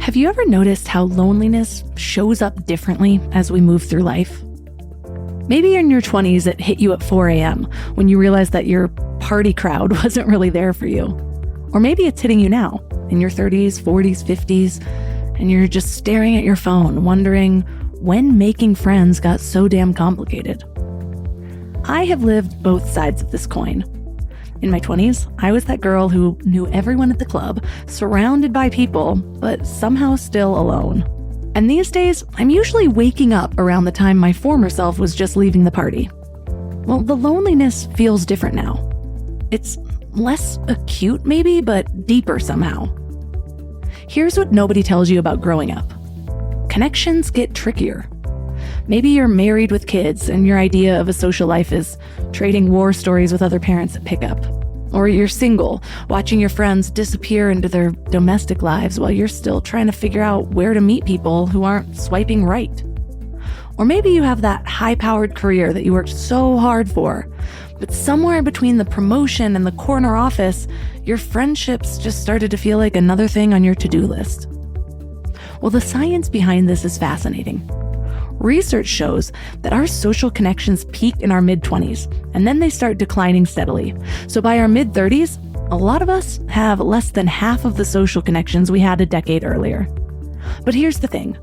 Have you ever noticed how loneliness shows up differently as we move through life? Maybe in your 20s it hit you at 4 a.m. when you realized that your party crowd wasn't really there for you. Or maybe it's hitting you now in your 30s, 40s, 50s, and you're just staring at your phone wondering when making friends got so damn complicated. I have lived both sides of this coin. In my 20s, I was that girl who knew everyone at the club, surrounded by people, but somehow still alone. And these days, I'm usually waking up around the time my former self was just leaving the party. Well, the loneliness feels different now. It's less acute maybe, but deeper somehow. Here's what nobody tells you about growing up. Connections get trickier. Maybe you're married with kids and your idea of a social life is trading war stories with other parents at pickup. Or you're single, watching your friends disappear into their domestic lives while you're still trying to figure out where to meet people who aren't swiping right. Or maybe you have that high-powered career that you worked so hard for, but somewhere between the promotion and the corner office, your friendships just started to feel like another thing on your to-do list. Well, the science behind this is fascinating. Research shows that our social connections peak in our mid-20s, and then they start declining steadily. So by our mid-30s, a lot of us have less than half of the social connections we had a decade earlier. But here's the thing.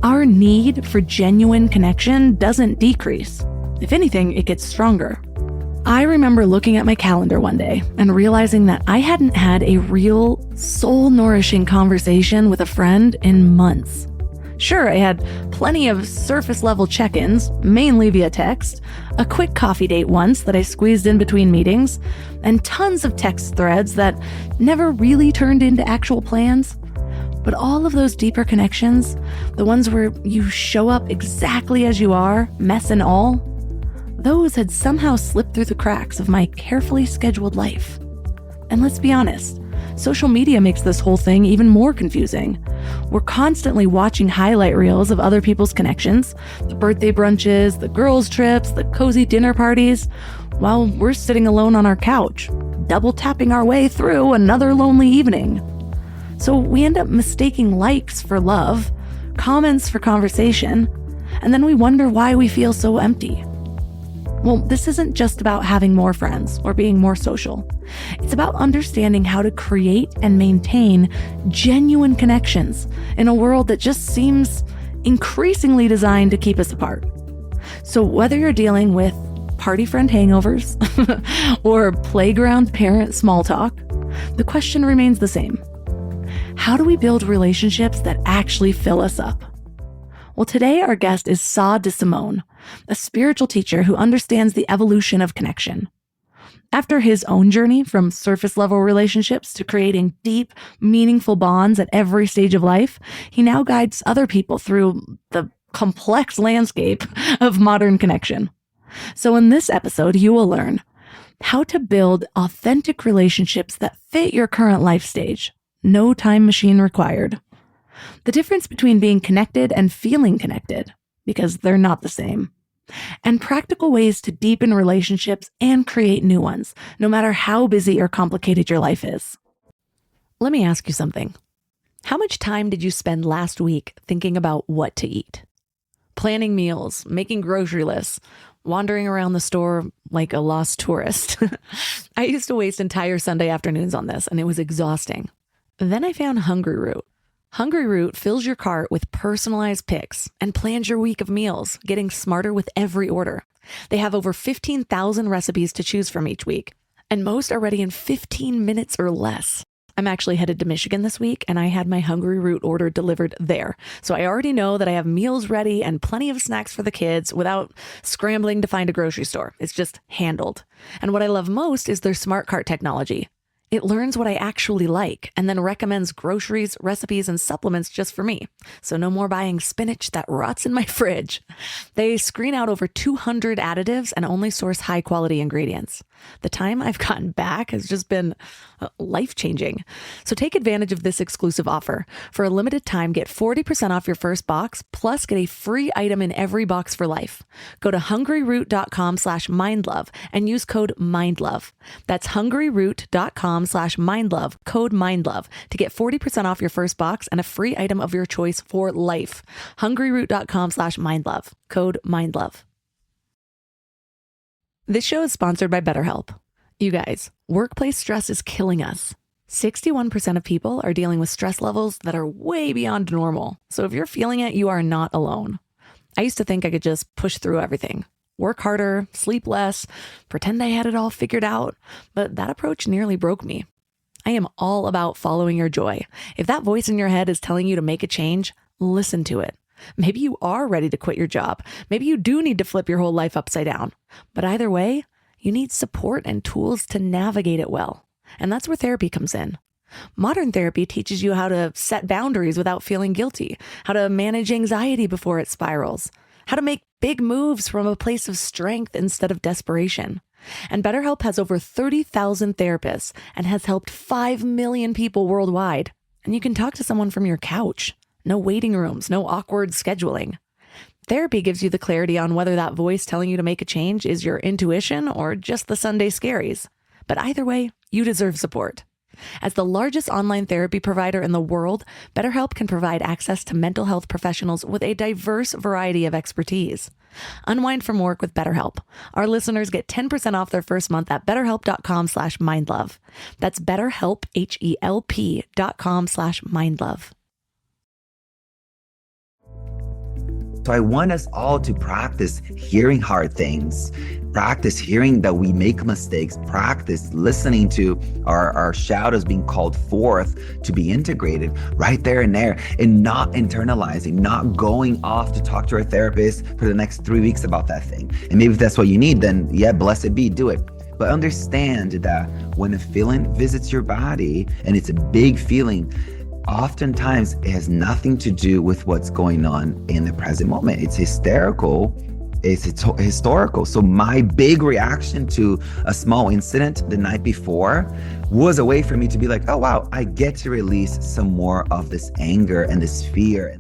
Our need for genuine connection doesn't decrease. If anything, it gets stronger. I remember looking at my calendar one day and realizing that I hadn't had a real, soul-nourishing conversation with a friend in months. Sure, I had plenty of surface-level check-ins, mainly via text, a quick coffee date once that I squeezed in between meetings, and tons of text threads that never really turned into actual plans. But all of those deeper connections, the ones where you show up exactly as you are, mess and all, those had somehow slipped through the cracks of my carefully scheduled life. And let's be honest, social media makes this whole thing even more confusing. We're constantly watching highlight reels of other people's connections, the birthday brunches, the girls' trips, the cozy dinner parties, while we're sitting alone on our couch, double tapping our way through another lonely evening. So we end up mistaking likes for love, comments for conversation, and then we wonder why we feel so empty. Well, this isn't just about having more friends or being more social. It's about understanding how to create and maintain genuine connections in a world that just seems increasingly designed to keep us apart. So whether you're dealing with party friend hangovers or playground parent small talk, the question remains the same. How do we build relationships that actually fill us up? Well, today our guest is Sa DeSimone, a spiritual teacher who understands the evolution of connection. After his own journey from surface-level relationships to creating deep, meaningful bonds at every stage of life, he now guides other people through the complex landscape of modern connection. So in this episode, you will learn how to build authentic relationships that fit your current life stage. No time machine required. The difference between being connected and feeling connected, because they're not the same. And practical ways to deepen relationships and create new ones, no matter how busy or complicated your life is. Let me ask you something. How much time did you spend last week thinking about what to eat? Planning meals, making grocery lists, wandering around the store like a lost tourist. I used to waste entire Sunday afternoons on this, and it was exhausting. Then I found Hungry Root. Hungry Root fills your cart with personalized picks and plans your week of meals, getting smarter with every order. They have over 15,000 recipes to choose from each week, and most are ready in 15 minutes or less. I'm actually headed to Michigan this week, and I had my Hungry Root order delivered there. So I already know that I have meals ready and plenty of snacks for the kids without scrambling to find a grocery store. It's just handled. And what I love most is their smart cart technology. It learns what I actually like and then recommends groceries, recipes, and supplements just for me. So no more buying spinach that rots in my fridge. They screen out over 200 additives and only source high-quality ingredients. The time I've gotten back has just been life-changing. So take advantage of this exclusive offer. For a limited time, get 40% off your first box, plus get a free item in every box for life. Go to hungryroot.com/mindlove and use code MINDLOVE. That's hungryroot.com betterhelp.com/mindlove, code mindlove, to get 40% off your first box and a free item of your choice for life. hungryroot.com/mindlove, code mindlove. This show is sponsored by BetterHelp. You guys, workplace stress is killing us. 61% of people are dealing with stress levels that are way beyond normal. So if you're feeling it, you are not alone. I used to think I could just push through everything, work harder, sleep less, pretend I had it all figured out. But that approach nearly broke me. I am all about following your joy. If that voice in your head is telling you to make a change, listen to it. Maybe you are ready to quit your job. Maybe you do need to flip your whole life upside down. But either way, you need support and tools to navigate it well. And that's where therapy comes in. Modern therapy teaches you how to set boundaries without feeling guilty, how to manage anxiety before it spirals, how to make big moves from a place of strength instead of desperation. And BetterHelp has over 30,000 therapists and has helped 5 million people worldwide. And you can talk to someone from your couch. No waiting rooms, no awkward scheduling. Therapy gives you the clarity on whether that voice telling you to make a change is your intuition or just the Sunday scaries. But either way, you deserve support. As the largest online therapy provider in the world, BetterHelp can provide access to mental health professionals with a diverse variety of expertise. Unwind from work with BetterHelp. Our listeners get 10% off their first month at betterhelp.com/mindlove. That's BetterHelp, HELP.com/mindlove. So I want us all to practice hearing hard things, practice hearing that we make mistakes, practice listening to our shadows being called forth to be integrated right there and there, and not internalizing, not going off to talk to our therapist for the next 3 weeks about that thing. And maybe if that's what you need, then yeah, blessed be, do it. But understand that when a feeling visits your body and it's a big feeling, oftentimes it has nothing to do with what's going on in the present moment. It's hysterical. It's historical. So my big reaction to a small incident the night before was a way for me to be like, oh, wow, I get to release some more of this anger and this fear.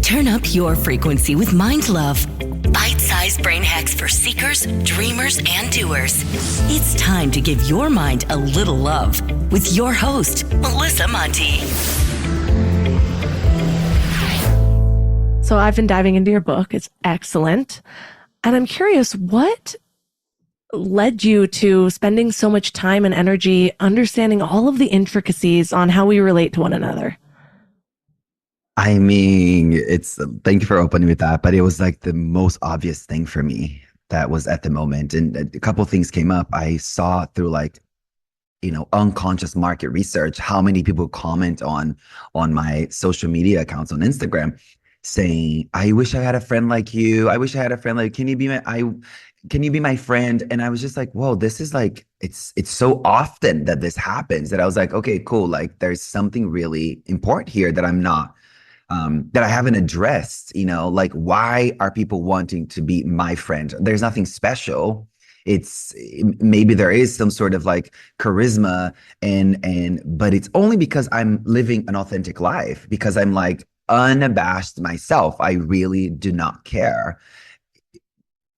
Turn up your frequency with Mind Love. Bite-sized brain hacks for seekers, dreamers, and doers. It's time to give your mind a little love with your host, Melissa Monti. So I've been diving into your book. It's excellent. And I'm curious, what led you to spending so much time and energy understanding all of the intricacies on how we relate to one another? I mean, thank you for opening with that, but it was like the most obvious thing for me that was at the moment. And a couple of things came up. I saw through unconscious market research, how many people comment on my social media accounts on Instagram saying, I wish I had a friend like you. I wish I had a friend like, can you be my friend? And I was just like, whoa, this is like, it's so often that this happens that I was like, okay, cool. Like there's something really important here that I'm not, that I haven't addressed, like why are people wanting to be my friend? There's nothing special. Maybe there is some sort of like charisma but it's only because I'm living an authentic life, because I'm like unabashed myself. I really do not care.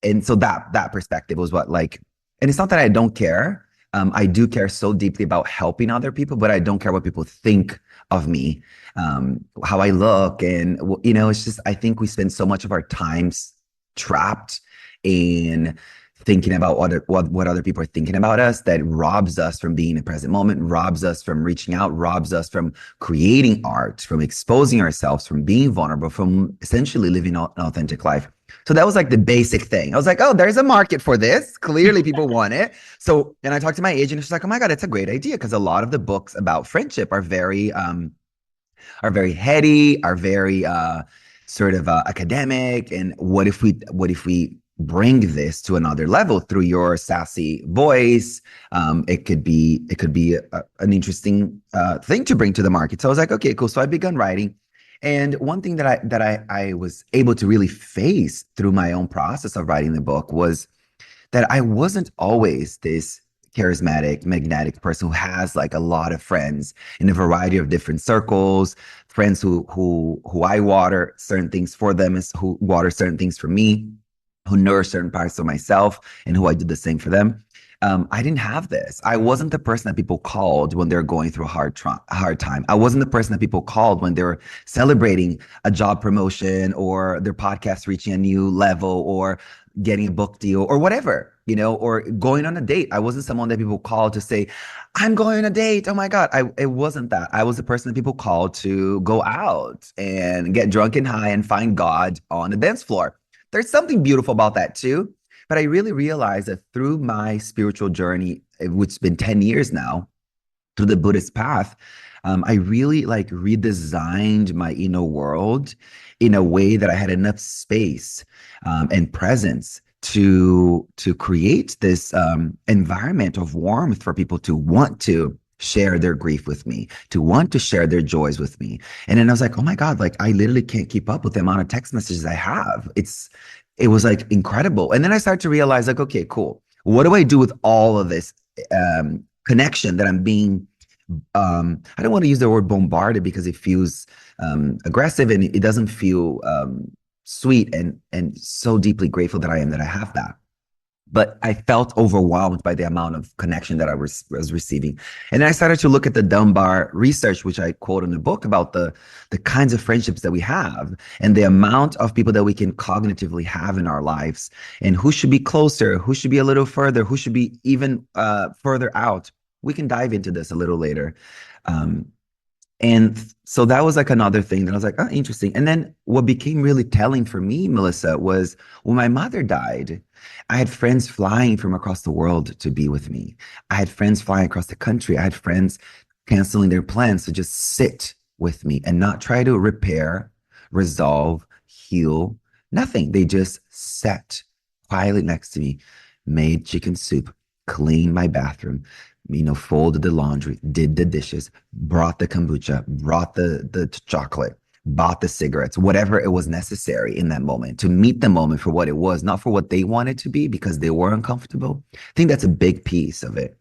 And so that perspective was what and it's not that I don't care. I do care so deeply about helping other people, but I don't care what people think of me, how I look. And, it's just, I think we spend so much of our times trapped in thinking about what other people are thinking about us, that robs us from being in the present moment, robs us from reaching out, robs us from creating art, from exposing ourselves, from being vulnerable, from essentially living an authentic life. So that was like the basic thing. I was like, oh, there's a market for this. Clearly people want it. So, and I talked to my agent and she's like, oh my God, it's a great idea. Because a lot of the books about friendship are very heady, are very academic. And what if we bring this to another level through your sassy voice? It could be an interesting thing to bring to the market. So I was like, okay, cool. So I began writing. And one thing that I was able to really face through my own process of writing the book was that I wasn't always this charismatic, magnetic person who has like a lot of friends in a variety of different circles, friends who I water certain things for them, who water certain things for me, who nourish certain parts of myself and who I did the same for them. I didn't have this. I wasn't the person that people called when they're going through a hard time. I wasn't the person that people called when they were celebrating a job promotion or their podcast reaching a new level or getting a book deal or whatever, or going on a date. I wasn't someone that people called to say, I'm going on a date. Oh my God. It wasn't that. I was the person that people called to go out and get drunk and high and find God on the dance floor. There's something beautiful about that too. But I really realized that through my spiritual journey, which has been 10 years now, through the Buddhist path, I really redesigned my inner world in a way that I had enough space and presence to create this environment of warmth for people to want to share their grief with me, to want to share their joys with me. And then I was like, oh my God, I literally can't keep up with the amount of text messages I have. It was incredible. And then I started to realize okay, cool. What do I do with all of this connection that I'm being, I don't want to use the word bombarded because it feels aggressive and it doesn't feel sweet and so deeply grateful that I am that I have that. But I felt overwhelmed by the amount of connection that I was receiving. And then I started to look at the Dunbar research, which I quote in the book, about the kinds of friendships that we have and the amount of people that we can cognitively have in our lives and who should be closer, who should be a little further, who should be even further out. We can dive into this a little later. And so that was another thing that I was like, oh, interesting. And then what became really telling for me, Melissa, was when my mother died, I had friends flying from across the world to be with me. I had friends flying across the country. I had friends canceling their plans to just sit with me and not try to repair, resolve, heal, nothing. They just sat quietly next to me, made chicken soup, cleaned my bathroom, folded the laundry, did the dishes, brought the kombucha, brought the chocolate, bought the cigarettes, whatever it was necessary in that moment to meet the moment for what it was, not for what they wanted to be because they were uncomfortable. I think that's a big piece of it.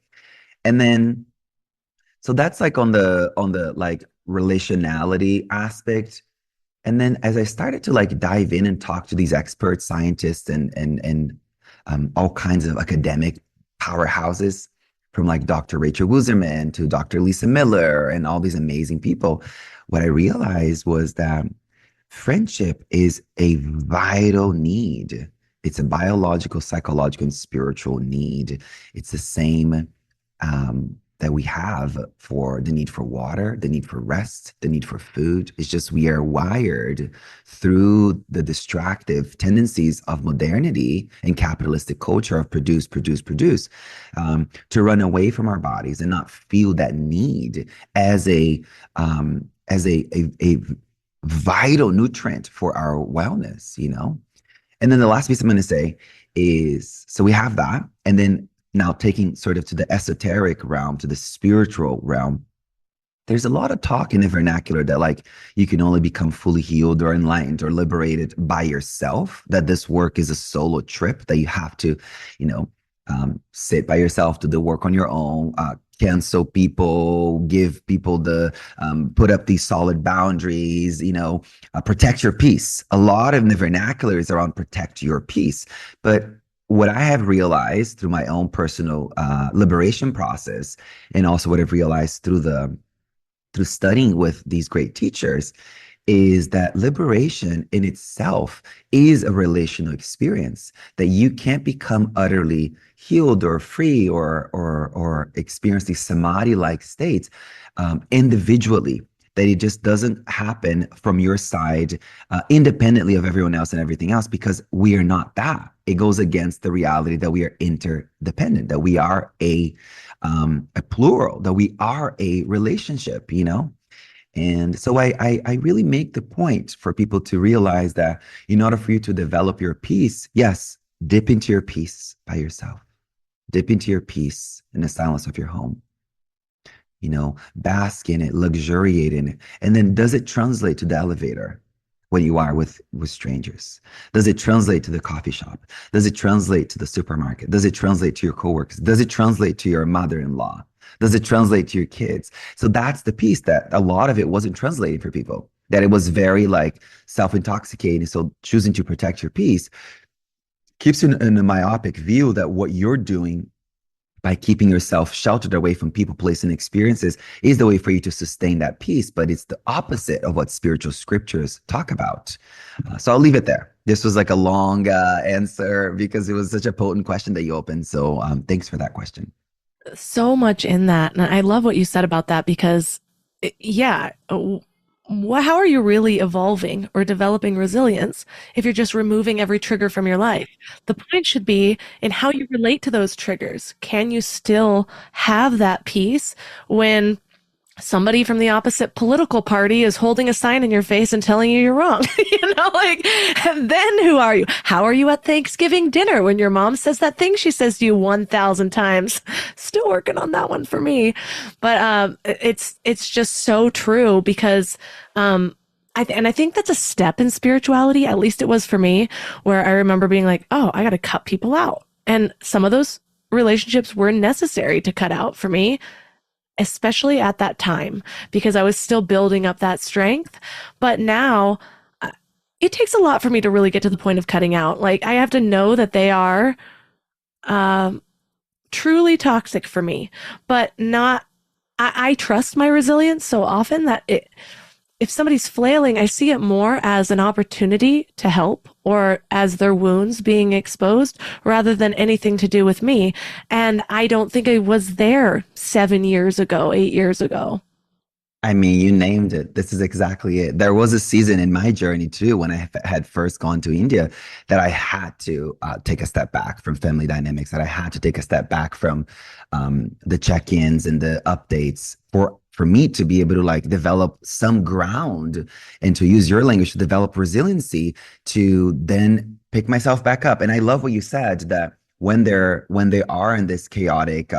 And then, so that's on the relationality aspect. And then as I started to dive in and talk to these experts, scientists, and all kinds of academic powerhouses, from Dr. Rachel Wuzerman to Dr. Lisa Miller and all these amazing people, what I realized was that friendship is a vital need. It's a biological, psychological, and spiritual need. It's the same that we have for the need for water, the need for rest, the need for food. It's just we are wired through the destructive tendencies of modernity and capitalistic culture of produce, to run away from our bodies and not feel that need as a vital nutrient for our wellness, And then the last piece I'm going to say is, so we have that, and then now taking sort of to the esoteric realm, to the spiritual realm, there's a lot of talk in the vernacular that you can only become fully healed or enlightened or liberated by yourself, that this work is a solo trip, that you have to, sit by yourself, do the work on your own, cancel people, give people put up these solid boundaries, protect your peace. A lot of the vernacular is around protect your peace. But what I have realized through my own personal liberation process, and also what I've realized through studying with these great teachers, is that liberation in itself is a relational experience, that you can't become utterly healed or free or experience these samadhi-like states individually, that it just doesn't happen from your side independently of everyone else and everything else, because we are not that. It goes against the reality that we are interdependent, that we are a plural, that we are a relationship, And so I really make the point for people to realize that in order for you to develop your peace, yes, dip into your peace by yourself. Dip into your peace in the silence of your home. Bask in it, luxuriate in it. And then does it translate to the elevator when you are with strangers? Does it translate to the coffee shop? Does it translate to the supermarket? Does it translate to your coworkers? Does it translate to your mother-in-law? Does it translate to your kids? So that's the piece that a lot of it wasn't translating for people, that it was very self-intoxicating. So choosing to protect your peace keeps you in a myopic view that what you're doing by keeping yourself sheltered away from people, place, and experiences is the way for you to sustain that peace. But it's the opposite of what spiritual scriptures talk about. So I'll leave it there. This was like a long answer because it was such a potent question that you opened. So thanks for that question. So much in that. And I love what you said about that because, yeah, how are you really evolving or developing resilience if you're just removing every trigger from your life? The point should be in how you relate to those triggers. Can you still have that peace when somebody from the opposite political party is holding a sign in your face and telling you you're wrong? And then who are you? How are you at Thanksgiving dinner when your mom says that thing she says to you 1,000 times? Still working on that one for me. But it's just so true because I think that's a step in spirituality. At least it was for me, where I remember being like, oh, I got to cut people out. And some of those relationships were necessary to cut out for me, especially at that time, because I was still building up that strength. But now it takes a lot for me to really get to the point of cutting out. Like, I have to know that they are truly toxic for me, but not, I trust my resilience so often that if somebody's flailing, I see it more as an opportunity to help or as their wounds being exposed rather than anything to do with me. And I don't think I was there 7 years ago, 8 years ago. I mean, you named it. This is exactly it. There was a season in my journey too, when I had first gone to India, that I had to take a step back from family dynamics, that I had to take a step back from the check-ins and the updates for me to be able to like develop some ground and to use your language to develop resiliency to then pick myself back up. And I love what you said, that when they are in this chaotic,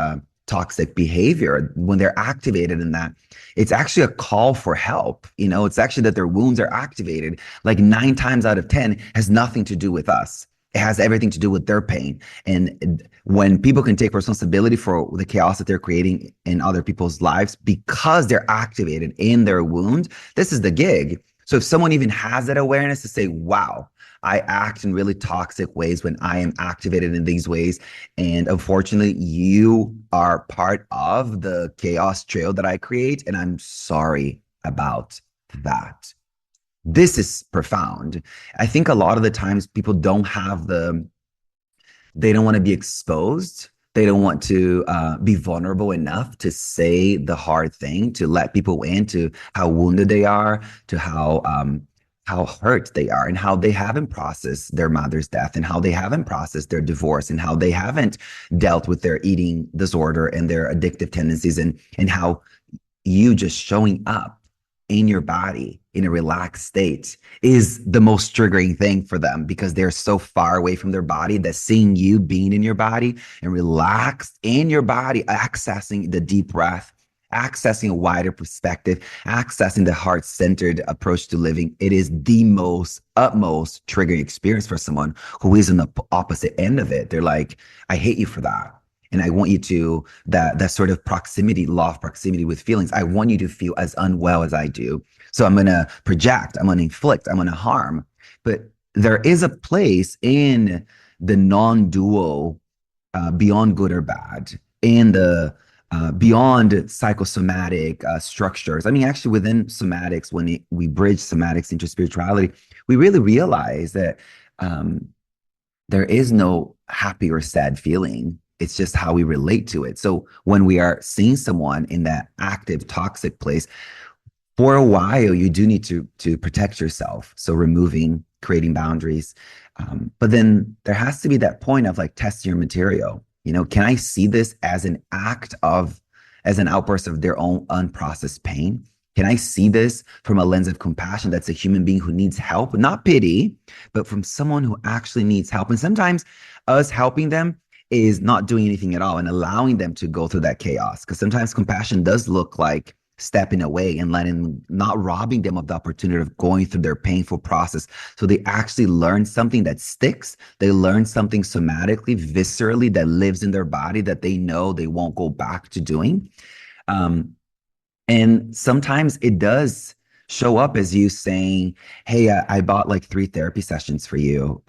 toxic behavior, when they're activated in that, it's actually a call for help. It's actually that their wounds are activated. Like 9 times out of 10 has nothing to do with us. It has everything to do with their pain. And when people can take responsibility for the chaos that they're creating in other people's lives because they're activated in their wound, this is the gig. So if someone even has that awareness to say, wow, I act in really toxic ways when I am activated in these ways. And unfortunately, you are part of the chaos trail that I create. And I'm sorry about that. This is profound. I think a lot of the times people don't have they don't want to be exposed. They don't want to be vulnerable enough to say the hard thing, to let people into how wounded they are, to how hurt they are, and how they haven't processed their mother's death, and how they haven't processed their divorce, and how they haven't dealt with their eating disorder and their addictive tendencies, and how you just showing up in your body in a relaxed state is the most triggering thing for them, because they're so far away from their body that seeing you being in your body and relaxed in your body, accessing the deep breath, accessing a wider perspective, accessing the heart-centered approach to living, it is the utmost triggering experience for someone who is on the opposite end of it. They're like, I hate you for that. And I want you to, that sort of proximity, law of proximity with feelings, I want you to feel as unwell as I do. So I'm going to project, I'm going to inflict, I'm going to harm. But there is a place in the non-dual, beyond good or bad, in the beyond psychosomatic structures. I mean, actually within somatics, when we bridge somatics into spirituality, we really realize that there is no happy or sad feeling. It's just how we relate to it. So when we are seeing someone in that active, toxic place, for a while, you do need to protect yourself. So creating boundaries. But then there has to be that point of like testing your material. Can I see this as an outburst of their own unprocessed pain? Can I see this from a lens of compassion? That's a human being who needs help, not pity, but from someone who actually needs help. And sometimes us helping them is not doing anything at all and allowing them to go through that chaos. Because sometimes compassion does look like stepping away and not robbing them of the opportunity of going through their painful process. So they actually learn something that sticks. They learn something somatically, viscerally, that lives in their body that they know they won't go back to doing. And sometimes it does show up as you saying, hey, I bought like 3 therapy sessions for you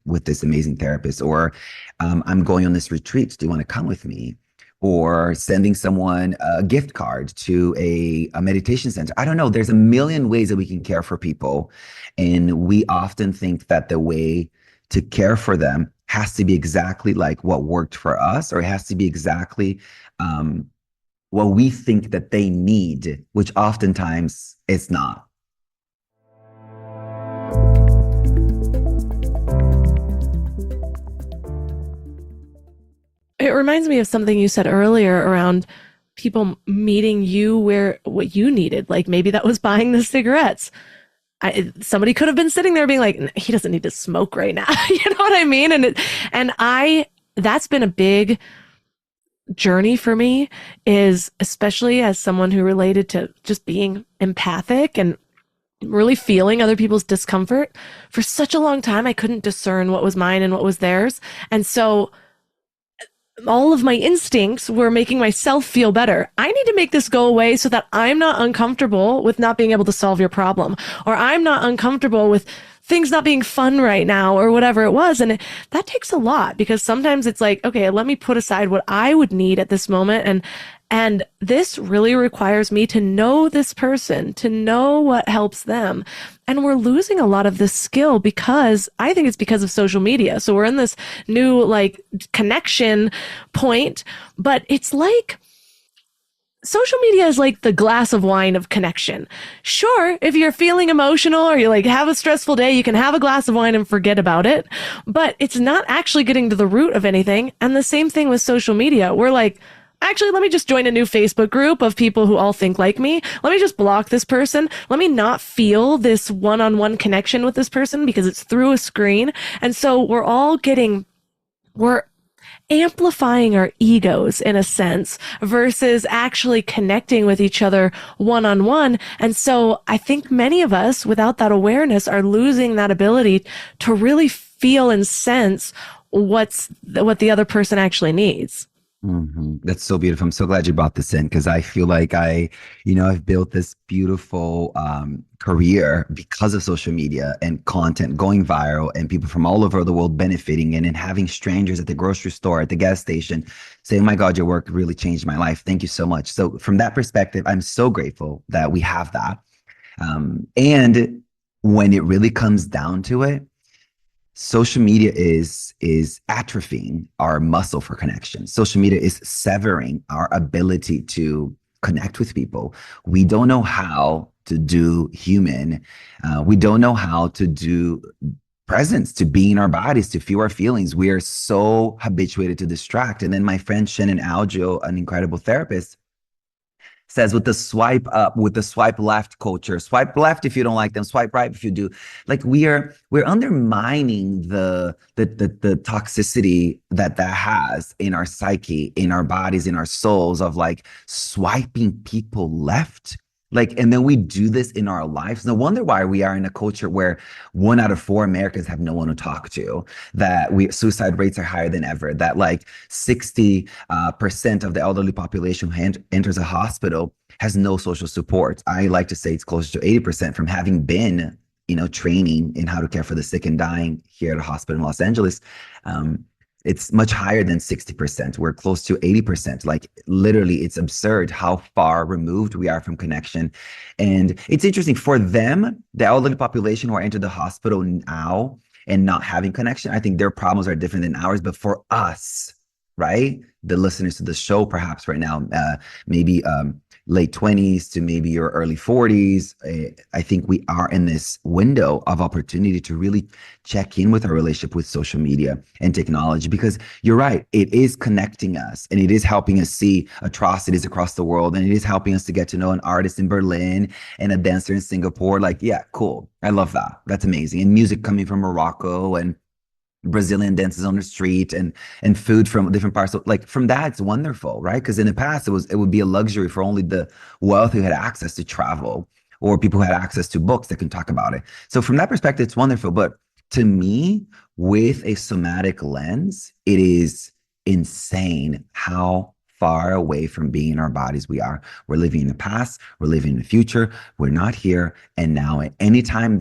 with this amazing therapist, or I'm going on this retreat. Do you want to come with me? Or sending someone a gift card to a meditation center. I don't know. There's a million ways that we can care for people. And we often think that the way to care for them has to be exactly like what worked for us, or it has to be exactly what we think that they need, which oftentimes it's not. It reminds me of something you said earlier around people meeting you where what you needed. Like maybe that was buying the cigarettes. Somebody could have been sitting there being like, he doesn't need to smoke right now. You know what I mean? That's been a big journey for me, is especially as someone who related to just being empathic and really feeling other people's discomfort. For such a long time, I couldn't discern what was mine and what was theirs. And so all of my instincts were making myself feel better. I need to make this go away so that I'm not uncomfortable with not being able to solve your problem, or I'm not uncomfortable with things not being fun right now, or whatever it was. And that takes a lot, because sometimes it's like, okay, let me put aside what I would need at this moment. And this really requires me to know this person, to know what helps them. And we're losing a lot of this skill because I think it's because of social media. So we're in this new like connection point, but it's like social media is like the glass of wine of connection. Sure, if you're feeling emotional or you like have a stressful day, you can have a glass of wine and forget about it, but it's not actually getting to the root of anything. And the same thing with social media. We're like, actually, let me just join a new Facebook group of people who all think like me. Let me just block this person. Let me not feel this one-on-one connection with this person because it's through a screen. And so we're amplifying our egos in a sense versus actually connecting with each other one-on-one. And so I think many of us, without that awareness, are losing that ability to really feel and sense what the other person actually needs. Mm-hmm. That's so beautiful. I'm so glad you brought this in, because I feel like I've built this beautiful career because of social media and content going viral, and people from all over the world benefiting, and having strangers at the grocery store, at the gas station say, oh my God, your work really changed my life. Thank you so much. So from that perspective, I'm so grateful that we have that. And when it really comes down to it, social media is atrophying our muscle for connection. Social media is severing our ability to connect with people. We don't know how to do human. We don't know how to do presence, to be in our bodies, to feel our feelings. We are so habituated to distract. And then my friend Shannon Algio, an incredible therapist, says with the swipe up, with the swipe left culture, swipe left if you don't like them, swipe right if you do. Like we're undermining the toxicity that has in our psyche, in our bodies, in our souls, of like swiping people left. Like, and then we do this in our lives. No wonder why we are in a culture where 1 out of 4 Americans have no one to talk to, that suicide rates are higher than ever, that like 60% of the elderly population who enters a hospital has no social support. I like to say it's closer to 80% from having been, training in how to care for the sick and dying here at a hospital in Los Angeles. It's much higher than 60%. We're close to 80%. Like literally, it's absurd how far removed we are from connection. And it's interesting for them, the elderly population who are into the hospital now and not having connection, I think their problems are different than ours. But for us, right, the listeners to the show, perhaps right now, maybe late 20s to maybe your early 40s, I think we are in this window of opportunity to really check in with our relationship with social media and technology, because you're right, it is connecting us and it is helping us see atrocities across the world, and it is helping us to get to know an artist in Berlin and a dancer in Singapore. Like, yeah, cool. I love that. That's amazing. And music coming from Morocco, and Brazilian dances on the street, and food from different parts of, like, from that, it's wonderful, right? Because in the past it would be a luxury for only the wealthy who had access to travel, or people who had access to books that can talk about it. So from that perspective, it's wonderful. But to me, with a somatic lens, it is insane how far away from being in our bodies we are. We're living in the past, we're living in the future, we're not here and now. And anytime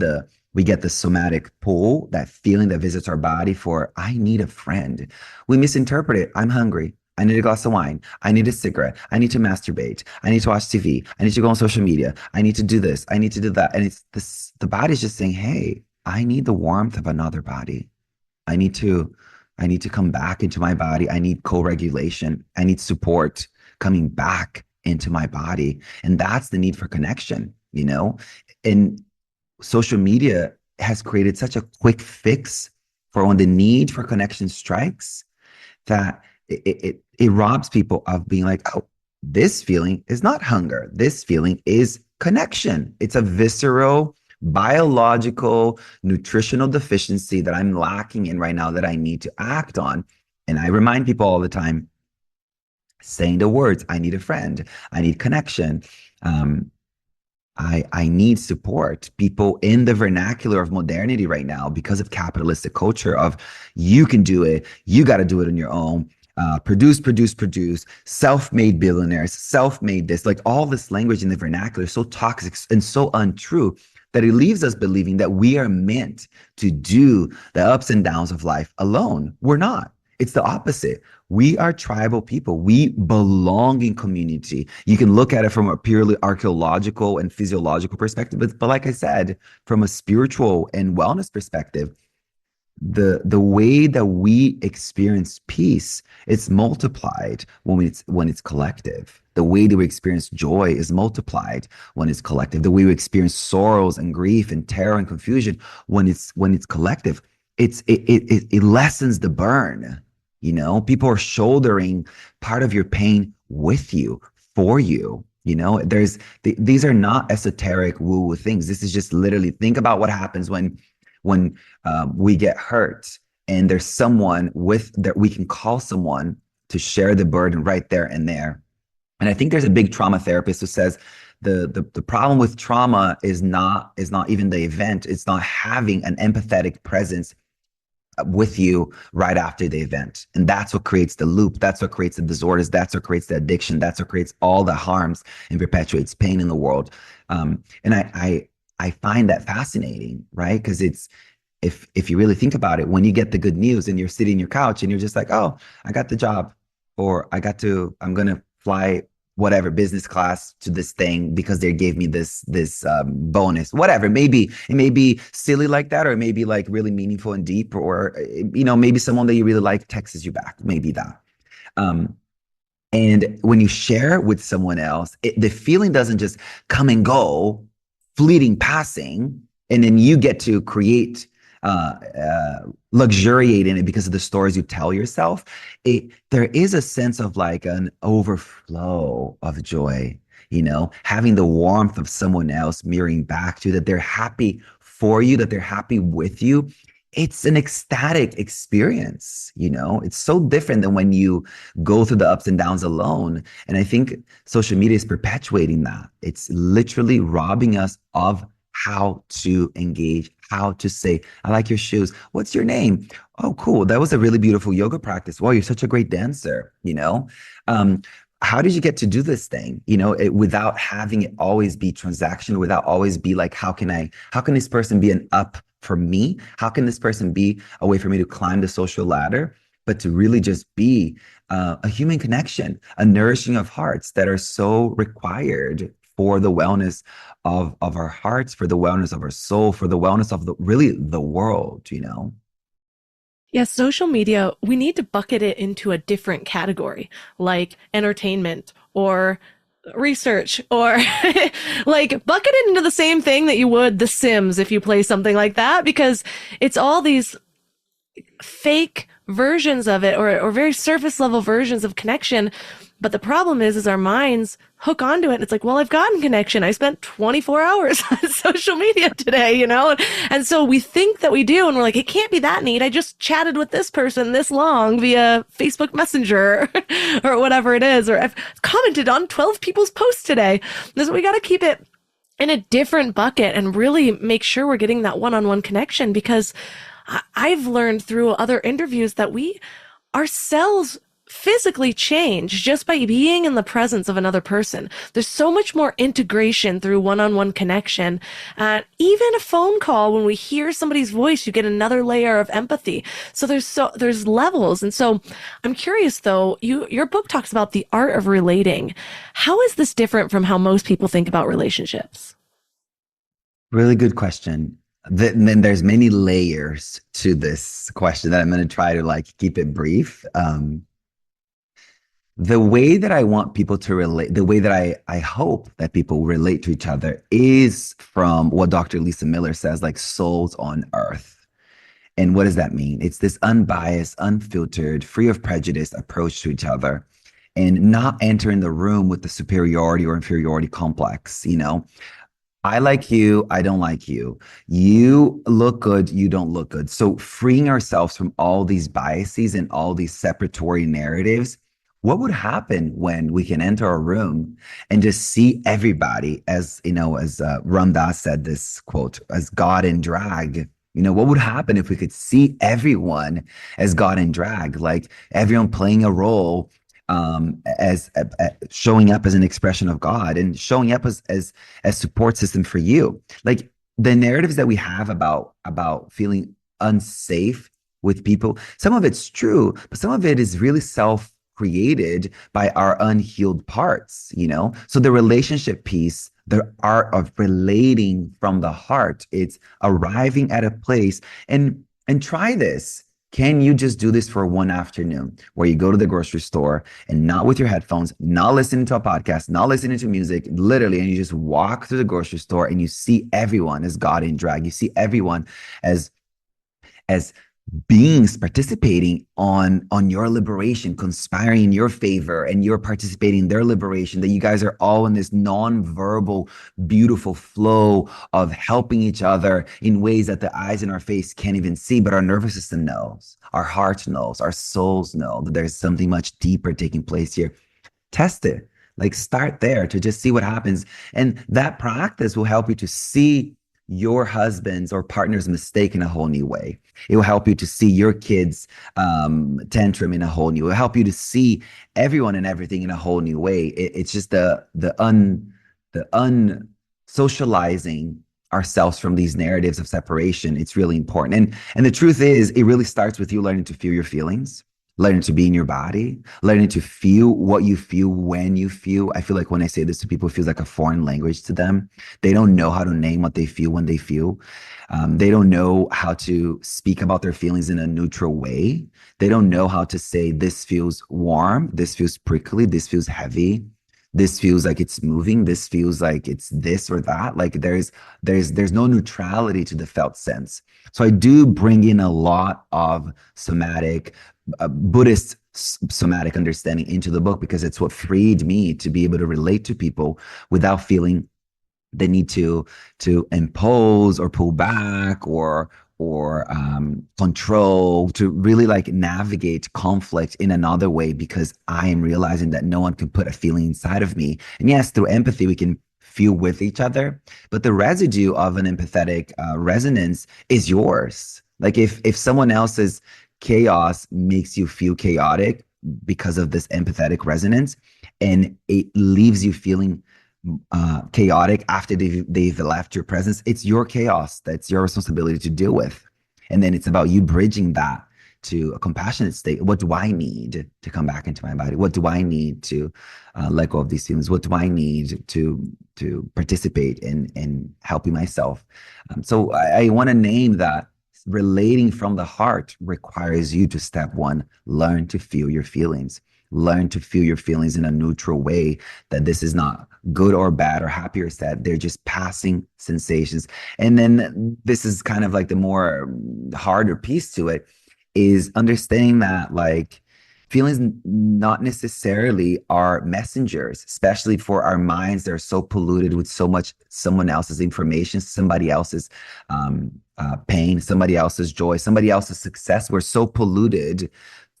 we get the somatic pull, that feeling that visits our body for, I need a friend, we misinterpret it. I'm hungry. I need a glass of wine. I need a cigarette. I need to masturbate. I need to watch TV. I need to go on social media. I need to do this. I need to do that. And it's this, the body's just saying, hey, I need the warmth of another body. I need to come back into my body. I need co-regulation. I need support coming back into my body. And that's the need for connection, you know? And social media has created such a quick fix for when the need for connection strikes that it robs people of being like, oh, this feeling is not hunger. This feeling is connection. It's a visceral, biological, nutritional deficiency that I'm lacking in right now that I need to act on. And I remind people all the time, saying the words, I need a friend, I need connection. I need support. People in the vernacular of modernity right now, because of capitalistic culture of you can do it, you got to do it on your own. Produce, self-made billionaires, self-made this, like all this language in the vernacular is so toxic and so untrue that it leaves us believing that we are meant to do the ups and downs of life alone. We're not. It's the opposite. We are tribal people. We belong in community. You can look at it from a purely archaeological and physiological perspective, but like I said, from a spiritual and wellness perspective, the way that we experience peace, it's multiplied when it's collective. The way that we experience joy is multiplied when it's collective. The way we experience sorrows and grief and terror and confusion when it's collective, it lessens the burn. You know, people are shouldering part of your pain with you, for you. You know, these are not esoteric woo-woo things. This is just literally, think about what happens when we get hurt and there's someone that we can call someone to share the burden right there and there. And I think there's a big trauma therapist who says the problem with trauma is not even the event. It's not having an empathetic presence with you right after the event. And that's what creates the loop. That's what creates the disorders. That's what creates the addiction. That's what creates all the harms and perpetuates pain in the world. And I find that fascinating, right? Because if you really think about it, when you get the good news and you're sitting on your couch and you're just like, oh, I got the job, or I'm going to fly whatever business class to this thing because they gave me this bonus, whatever. It may be silly like that, or it may be like really meaningful and deep, or, you know, maybe someone that you really like texts you back, maybe that. And when you share with someone else, the feeling doesn't just come and go, fleeting, passing, and then you get to create, luxuriate in it because of the stories you tell yourself. There is a sense of like an overflow of joy, you know, having the warmth of someone else mirroring back to you, that they're happy for you, that they're happy with you. It's an ecstatic experience, you know. It's so different than when you go through the ups and downs alone. And I think social media is perpetuating that. It's literally robbing us of how to engage, how to say, I like your shoes. What's your name? Oh, cool. That was a really beautiful yoga practice. Wow, you're such a great dancer, you know? How did you get to do this thing, you know, without having it always be transactional, without always be like, how can this person be an up for me? How can this person be a way for me to climb the social ladder? But to really just be a human connection, a nourishing of hearts that are so required for the wellness of our hearts, for the wellness of our soul, for the wellness of the world, you know? Yeah, social media, we need to bucket it into a different category, like entertainment or research, or like bucket it into the same thing that you would The Sims if you play something like that, because it's all these fake versions of it, or very surface level versions of connection. But the problem is our minds hook onto it. It's like, well, I've gotten connection. I spent 24 hours on social media today, you know? And so we think that we do, and we're like, it can't be that neat. I just chatted with this person this long via Facebook Messenger or whatever it is, or I've commented on 12 people's posts today. So we got to keep it in a different bucket and really make sure we're getting that one-on-one connection, because I've learned through other interviews that our cells physically change just by being in the presence of another person. There's so much more integration through one-on-one connection. Even a phone call, when we hear somebody's voice, you get another layer of empathy. So there's levels. And so I'm curious though, your book talks about the art of relating. How is this different from how most people think about relationships? Really good question. Then there's many layers to this question that I'm going to try to like keep it brief. The way that I want people to relate, the way that I hope that people relate to each other is from what Dr. Lisa Miller says, like souls on earth. And what does that mean? It's this unbiased, unfiltered, free of prejudice approach to each other and not entering the room with the superiority or inferiority complex, you know? I like you, I don't like you. You look good, you don't look good. So freeing ourselves from all these biases and all these separatory narratives, what would happen when we can enter a room and just see everybody as, you know, as Ram Dass said this quote, as God in drag? You know, what would happen if we could see everyone as God in drag, like everyone playing a role as showing up as an expression of God and showing up as support system for you. Like the narratives that we have about feeling unsafe with people, some of it's true, but some of it is really self-created by our unhealed parts, you know? So the relationship piece, the art of relating from the heart, it's arriving at a place and try this. Can you just do this for one afternoon where you go to the grocery store and not with your headphones, not listening to a podcast, not listening to music, literally, and you just walk through the grocery store and you see everyone as God in drag. You see everyone as beings participating on your liberation, conspiring in your favor, and you're participating in their liberation, that you guys are all in this non-verbal, beautiful flow of helping each other in ways that the eyes in our face can't even see, but our nervous system knows, our heart knows, our souls know that there's something much deeper taking place here. Test it. Like start there to just see what happens. And that practice will help you to see your husband's or partner's mistake in a whole new way. It will help you to see your kids' tantrum in a whole new way. It will help you to see everyone and everything in a whole new way. It's just the unsocializing ourselves from these narratives of separation. It's really important. And the truth is, it really starts with you learning to feel your feelings, learning to be in your body, learning to feel what you feel when you feel. I feel like when I say this to people, it feels like a foreign language to them. They don't know how to name what they feel when they feel. They don't know how to speak about their feelings in a neutral way. They don't know how to say, this feels warm, this feels prickly, this feels heavy, this feels like it's moving, this feels like it's this or that. Like there's no neutrality to the felt sense. So I do bring in a lot of somatic, Buddhist somatic understanding into the book, because it's what freed me to be able to relate to people without feeling the need to impose or pull back or control, to really like navigate conflict in another way, because I am realizing that no one can put a feeling inside of me. And yes, through empathy, we can feel with each other, but the residue of an empathetic resonance is yours. Like if someone else's chaos makes you feel chaotic because of this empathetic resonance, and it leaves you feeling chaotic after they've left your presence, it's your chaos. That's your responsibility to deal with. And then it's about you bridging that to a compassionate state. What do I need to come back into my body? What do I need to let go of these feelings? What do I need to participate in helping myself? So I want to name that relating from the heart requires you to, step one, learn to feel your feelings. Learn to feel your feelings in a neutral way, that this is not good or bad or happy or sad. They're just passing sensations. And then this is kind of like the more harder piece to it, is understanding that like feelings not necessarily are messengers, especially for our minds that are so polluted with so much someone else's information, somebody else's pain, somebody else's joy, somebody else's success. We're so polluted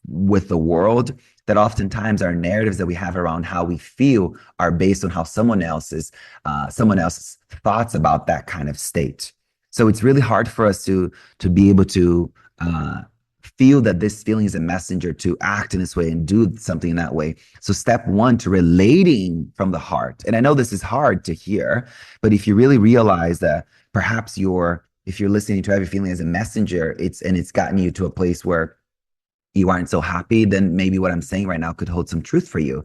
with the world that oftentimes our narratives that we have around how we feel are based on how someone else's thoughts about that kind of state. So it's really hard for us to be able to feel that this feeling is a messenger to act in this way and do something in that way. So step one to relating from the heart. And I know this is hard to hear, but if you really realize that perhaps if you're listening to every feeling as a messenger, it's gotten you to a place where you aren't so happy, then maybe what I'm saying right now could hold some truth for you.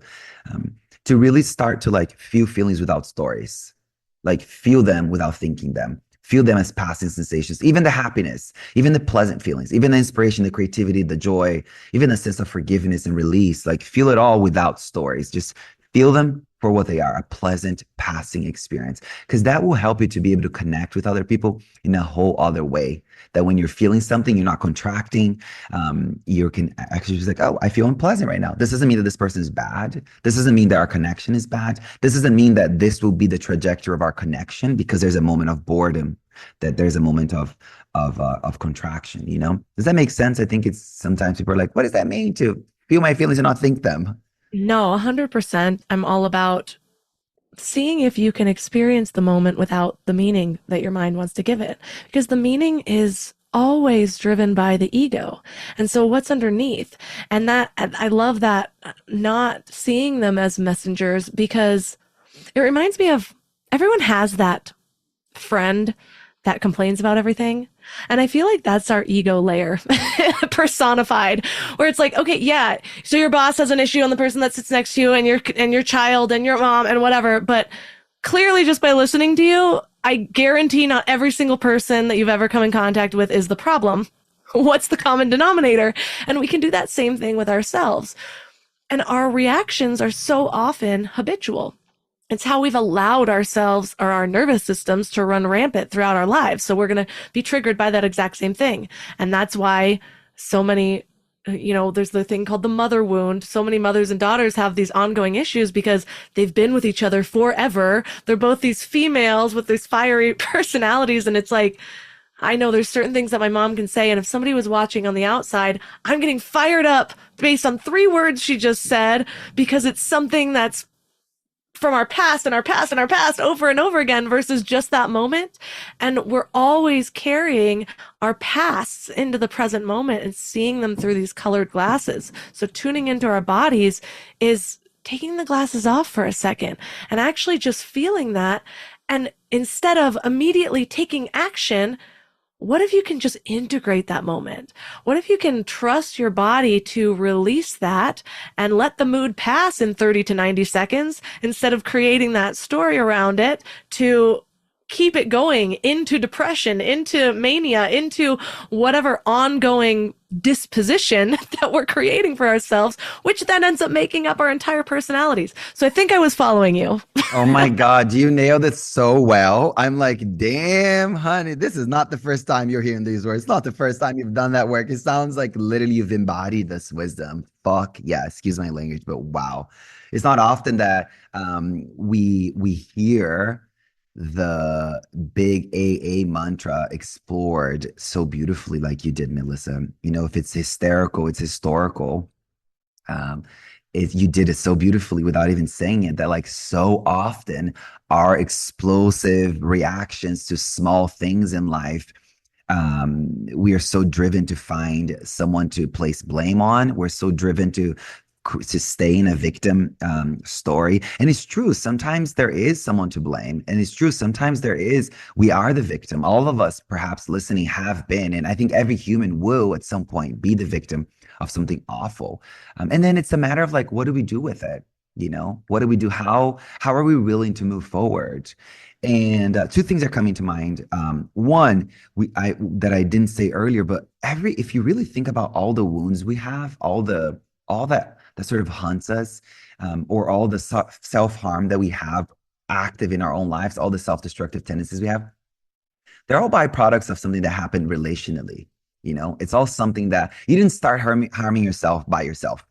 To really start to like feel feelings without stories, like feel them without thinking them. Feel them as passing sensations, even the happiness, even the pleasant feelings, even the inspiration, the creativity, the joy, even a sense of forgiveness and release. Like feel it all without stories. Just feel them for what they are, a pleasant passing experience. Because that will help you to be able to connect with other people in a whole other way. That when you're feeling something, you're not contracting. You can actually just like, oh, I feel unpleasant right now. This doesn't mean that this person is bad. This doesn't mean that our connection is bad. This doesn't mean that this will be the trajectory of our connection because there's a moment of boredom, that there's a moment of contraction, you know? Does that make sense? I think it's sometimes people are like, what does that mean to feel my feelings and not think them? No, 100%. I'm all about seeing if you can experience the moment without the meaning that your mind wants to give it. Because the meaning is always driven by the ego. And so what's underneath? And I love that, not seeing them as messengers, because it reminds me of everyone has that friend that complains about everything. And I feel like that's our ego layer personified, where it's like, okay, yeah, so your boss has an issue on the person that sits next to you and your child and your mom and whatever. But clearly just by listening to you, I guarantee not every single person that you've ever come in contact with is the problem. What's the common denominator? And we can do that same thing with ourselves. And our reactions are so often habitual. It's how we've allowed ourselves or our nervous systems to run rampant throughout our lives. So we're going to be triggered by that exact same thing. And that's why so many, there's the thing called the mother wound. So many mothers and daughters have these ongoing issues because they've been with each other forever. They're both these females with these fiery personalities. And it's like, I know there's certain things that my mom can say. And if somebody was watching on the outside, I'm getting fired up based on 3 words she just said, because it's something that's from our past and our past and our past over and over again versus just that moment. And we're always carrying our pasts into the present moment and seeing them through these colored glasses. So tuning into our bodies is taking the glasses off for a second and actually just feeling that. And instead of immediately taking action, what if you can just integrate that moment? What if you can trust your body to release that and let the mood pass in 30 to 90 seconds instead of creating that story around it to keep it going into depression, into mania, into whatever ongoing disposition that we're creating for ourselves, which then ends up making up our entire personalities. So I think I was following you. Oh my God, you nailed it so well. I'm like, damn, honey, this is not the first time you're hearing these words. It's not the first time you've done that work. It sounds like literally you've embodied this wisdom. Fuck yeah, excuse my language, but wow. It's not often that we hear the big AA mantra explored so beautifully like you did, Melissa. If it's hysterical, it's historical. You did it so beautifully without even saying it, that like so often our explosive reactions to small things in life, we are so driven to find someone to place blame on. We're so driven to stay in a victim story. And it's true, sometimes there is someone to blame. And it's true, sometimes we are the victim. All of us perhaps listening have been, and I think every human will at some point be the victim of something awful. And then it's a matter of like, what do we do with it? What do we do? How are we willing to move forward? And 2 things are coming to mind. One, that I didn't say earlier, but if you really think about all the wounds we have, all that sort of haunts us, or all the self-harm that we have active in our own lives, all the self-destructive tendencies we have, they're all byproducts of something that happened relationally. It's all something that you didn't start harming yourself by yourself.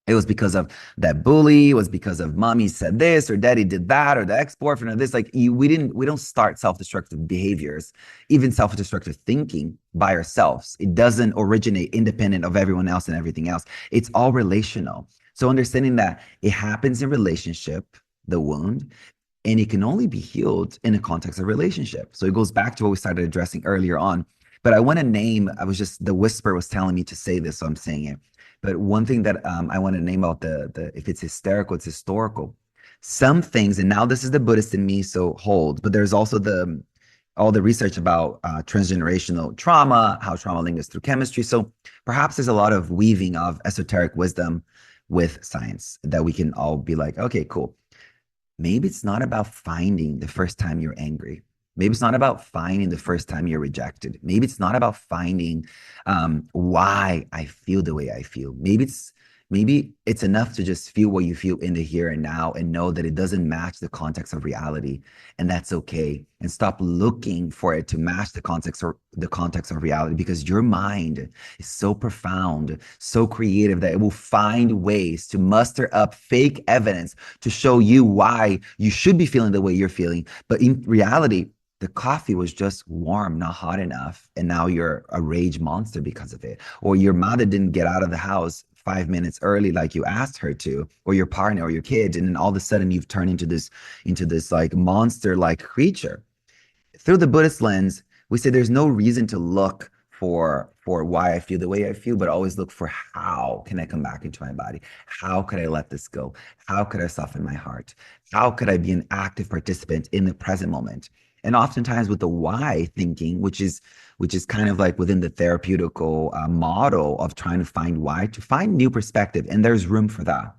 It was because of that bully. It was because of mommy said this or daddy did that or the ex-boyfriend or this. Like we don't start self-destructive behaviors, even self-destructive thinking by ourselves. It doesn't originate independent of everyone else and everything else. It's all relational. So understanding that it happens in relationship, the wound, and it can only be healed in a context of relationship. So it goes back to what we started addressing earlier on. But I want to name, the whisper was telling me to say this, so I'm saying it. But one thing that I want to name out if it's hysterical, it's historical. Some things, and now this is the Buddhist in me, so hold, but there's also all the research about transgenerational trauma, how trauma links through chemistry. So perhaps there's a lot of weaving of esoteric wisdom with science that we can all be like, okay, cool. Maybe it's not about finding the first time you're angry. Maybe it's not about finding the first time you're rejected. Maybe it's not about finding why I feel the way I feel. Maybe it's enough to just feel what you feel in the here and now and know that it doesn't match the context of reality, and that's okay. And stop looking for it to match the context of reality, because your mind is so profound, so creative that it will find ways to muster up fake evidence to show you why you should be feeling the way you're feeling. But in reality, the coffee was just warm, not hot enough. And now you're a rage monster because of it. Or your mother didn't get out of the house 5 minutes early like you asked her to, or your partner or your kid. And then all of a sudden you've turned into this like monster like creature. Through the Buddhist lens, we say there's no reason to look for why I feel the way I feel, but always look for how can I come back into my body? How could I let this go? How could I soften my heart? How could I be an active participant in the present moment? And oftentimes with the why thinking, which is kind of like within the therapeutical model of trying to find why, to find new perspective, and there's room for that.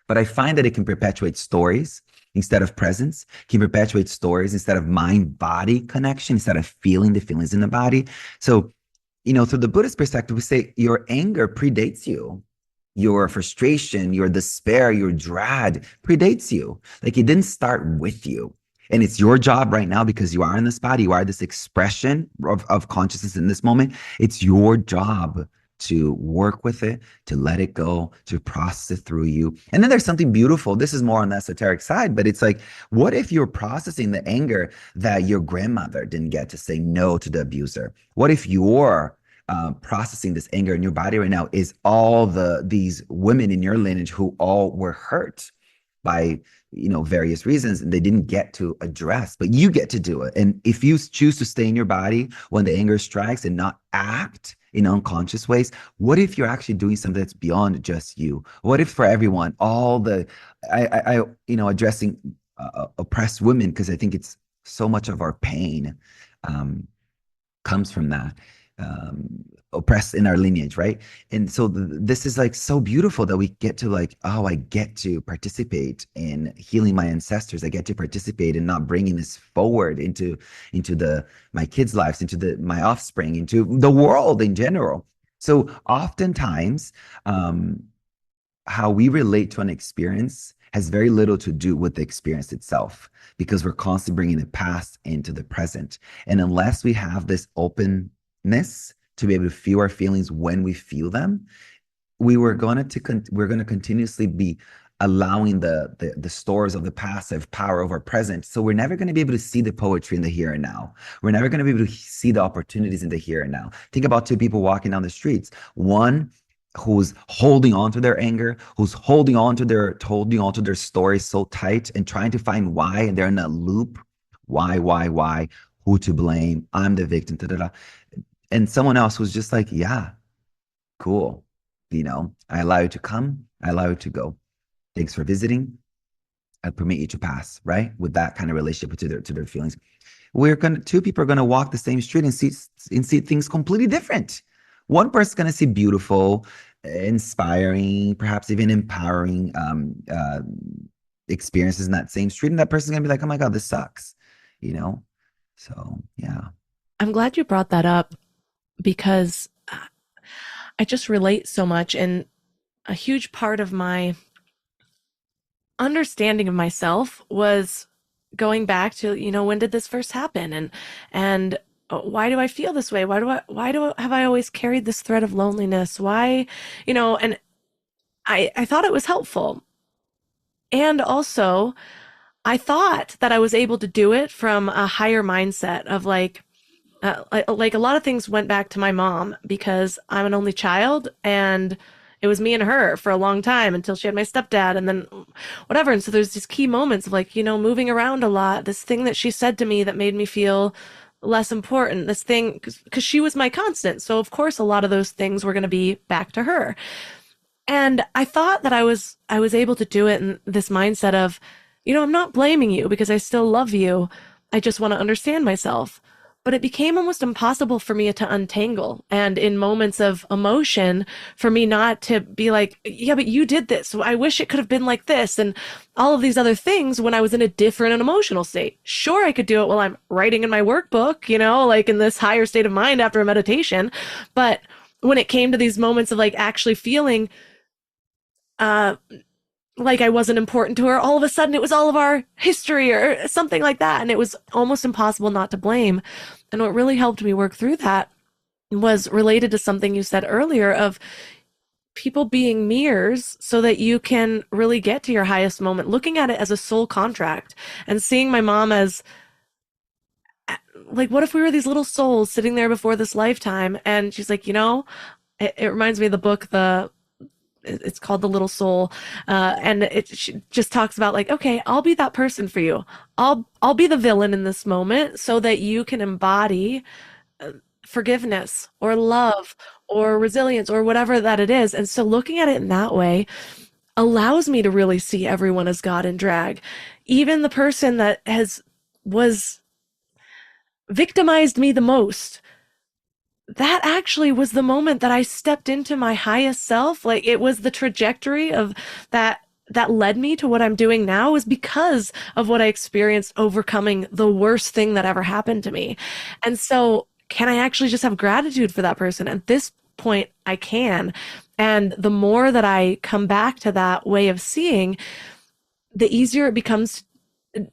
But I find that it can perpetuate stories instead of presence, can perpetuate stories instead of mind-body connection, instead of feeling the feelings in the body. So, through the Buddhist perspective, we say your anger predates you. Your frustration, your despair, your dread predates you. Like, it didn't start with you. And it's your job right now, because you are in this body, you are this expression of consciousness in this moment. It's your job to work with it, to let it go, to process it through you. And then there's something beautiful. This is more on the esoteric side, but it's like, what if you're processing the anger that your grandmother didn't get to say no to the abuser? What if you're processing this anger in your body right now is all these women in your lineage who all were hurt by various reasons, and they didn't get to address, but you get to do it. And if you choose to stay in your body when the anger strikes and not act in unconscious ways, what if you're actually doing something that's beyond just you? What if for everyone, addressing oppressed women, because I think it's so much of our pain comes from that. Oppressed in our lineage, right? And so this is like so beautiful that we get to I get to participate in healing my ancestors. I get to participate in not bringing this forward into my kids' lives, into my offspring, into the world in general. So oftentimes, how we relate to an experience has very little to do with the experience itself, because we're constantly bringing the past into the present. And unless we have this openness to be able to feel our feelings when we feel them, we're going to continuously be allowing the stores of the past have power over present. So we're never going to be able to see the poetry in the here and now. We're never going to be able to see the opportunities in the here and now. Think about two people walking down the streets. One who's holding on to their anger, who's holding on to their story so tight and trying to find why, and they're in a loop. Why? Who to blame? I'm the victim. Da, da, da. And someone else was just like, yeah, cool. I allow you to come. I allow you to go. Thanks for visiting. I permit you to pass, right? With that kind of relationship to their feelings. Two people are going to walk the same street and see things completely different. One person's going to see beautiful, inspiring, perhaps even empowering experiences in that same street. And that person's going to be like, oh my God, this sucks. So, yeah. I'm glad you brought that up, because I just relate so much. And a huge part of my understanding of myself was going back to, when did this first happen? And why do I feel this way? Have I always carried this thread of loneliness? Why, and I thought it was helpful. And also I thought that I was able to do it from a higher mindset of like a lot of things went back to my mom, because I'm an only child, and it was me and her for a long time until she had my stepdad, and then whatever. And so there's these key moments of moving around a lot, this thing that she said to me that made me feel less important, this thing, because she was my constant. So of course, a lot of those things were going to be back to her. And I thought that I was able to do it in this mindset of, I'm not blaming you because I still love you. I just want to understand myself. But it became almost impossible for me to untangle. And in moments of emotion, for me not to be like, yeah, but you did this. So I wish it could have been like this. And all of these other things when I was in a different emotional state. Sure, I could do it while I'm writing in my workbook, like in this higher state of mind after a meditation. But when it came to these moments of like actually feeling like I wasn't important to her, all of a sudden it was all of our history or something like that. And it was almost impossible not to blame. And what really helped me work through that was related to something you said earlier of people being mirrors so that you can really get to your highest moment, looking at it as a soul contract and seeing my mom as like, what if we were these little souls sitting there before this lifetime? And she's like, it reminds me of the book, it's called The Little Soul. And she just talks about like, okay, I'll be that person for you. I'll be the villain in this moment so that you can embody forgiveness or love or resilience or whatever that it is. And so looking at it in that way allows me to really see everyone as God in drag. Even the person that was victimized me the most, that actually was the moment that I stepped into my highest self. Like it was the trajectory of that led me to what I'm doing now is because of what I experienced overcoming the worst thing that ever happened to me. And so can I actually just have gratitude for that person? At this point, I can. And the more that I come back to that way of seeing, the easier it becomes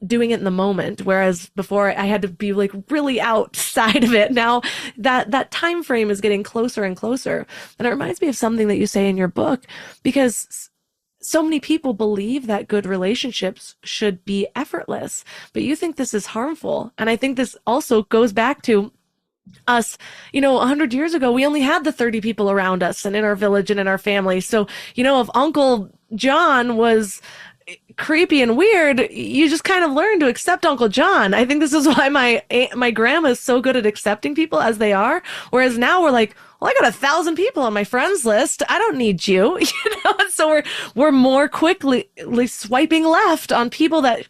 doing it in the moment. Whereas before I had to be like really outside of it. Now that time frame is getting closer and closer. And it reminds me of something that you say in your book, because so many people believe that good relationships should be effortless, but you think this is harmful. And I think this also goes back to us, 100 years ago, we only had the 30 people around us and in our village and in our family. So, if Uncle John was creepy and weird, you just kind of learn to accept Uncle John. I think this is why my grandma is so good at accepting people as they are. Whereas now we're like, well, I got 1,000 people on my friends list. I don't need you. So we're more quickly swiping left on people that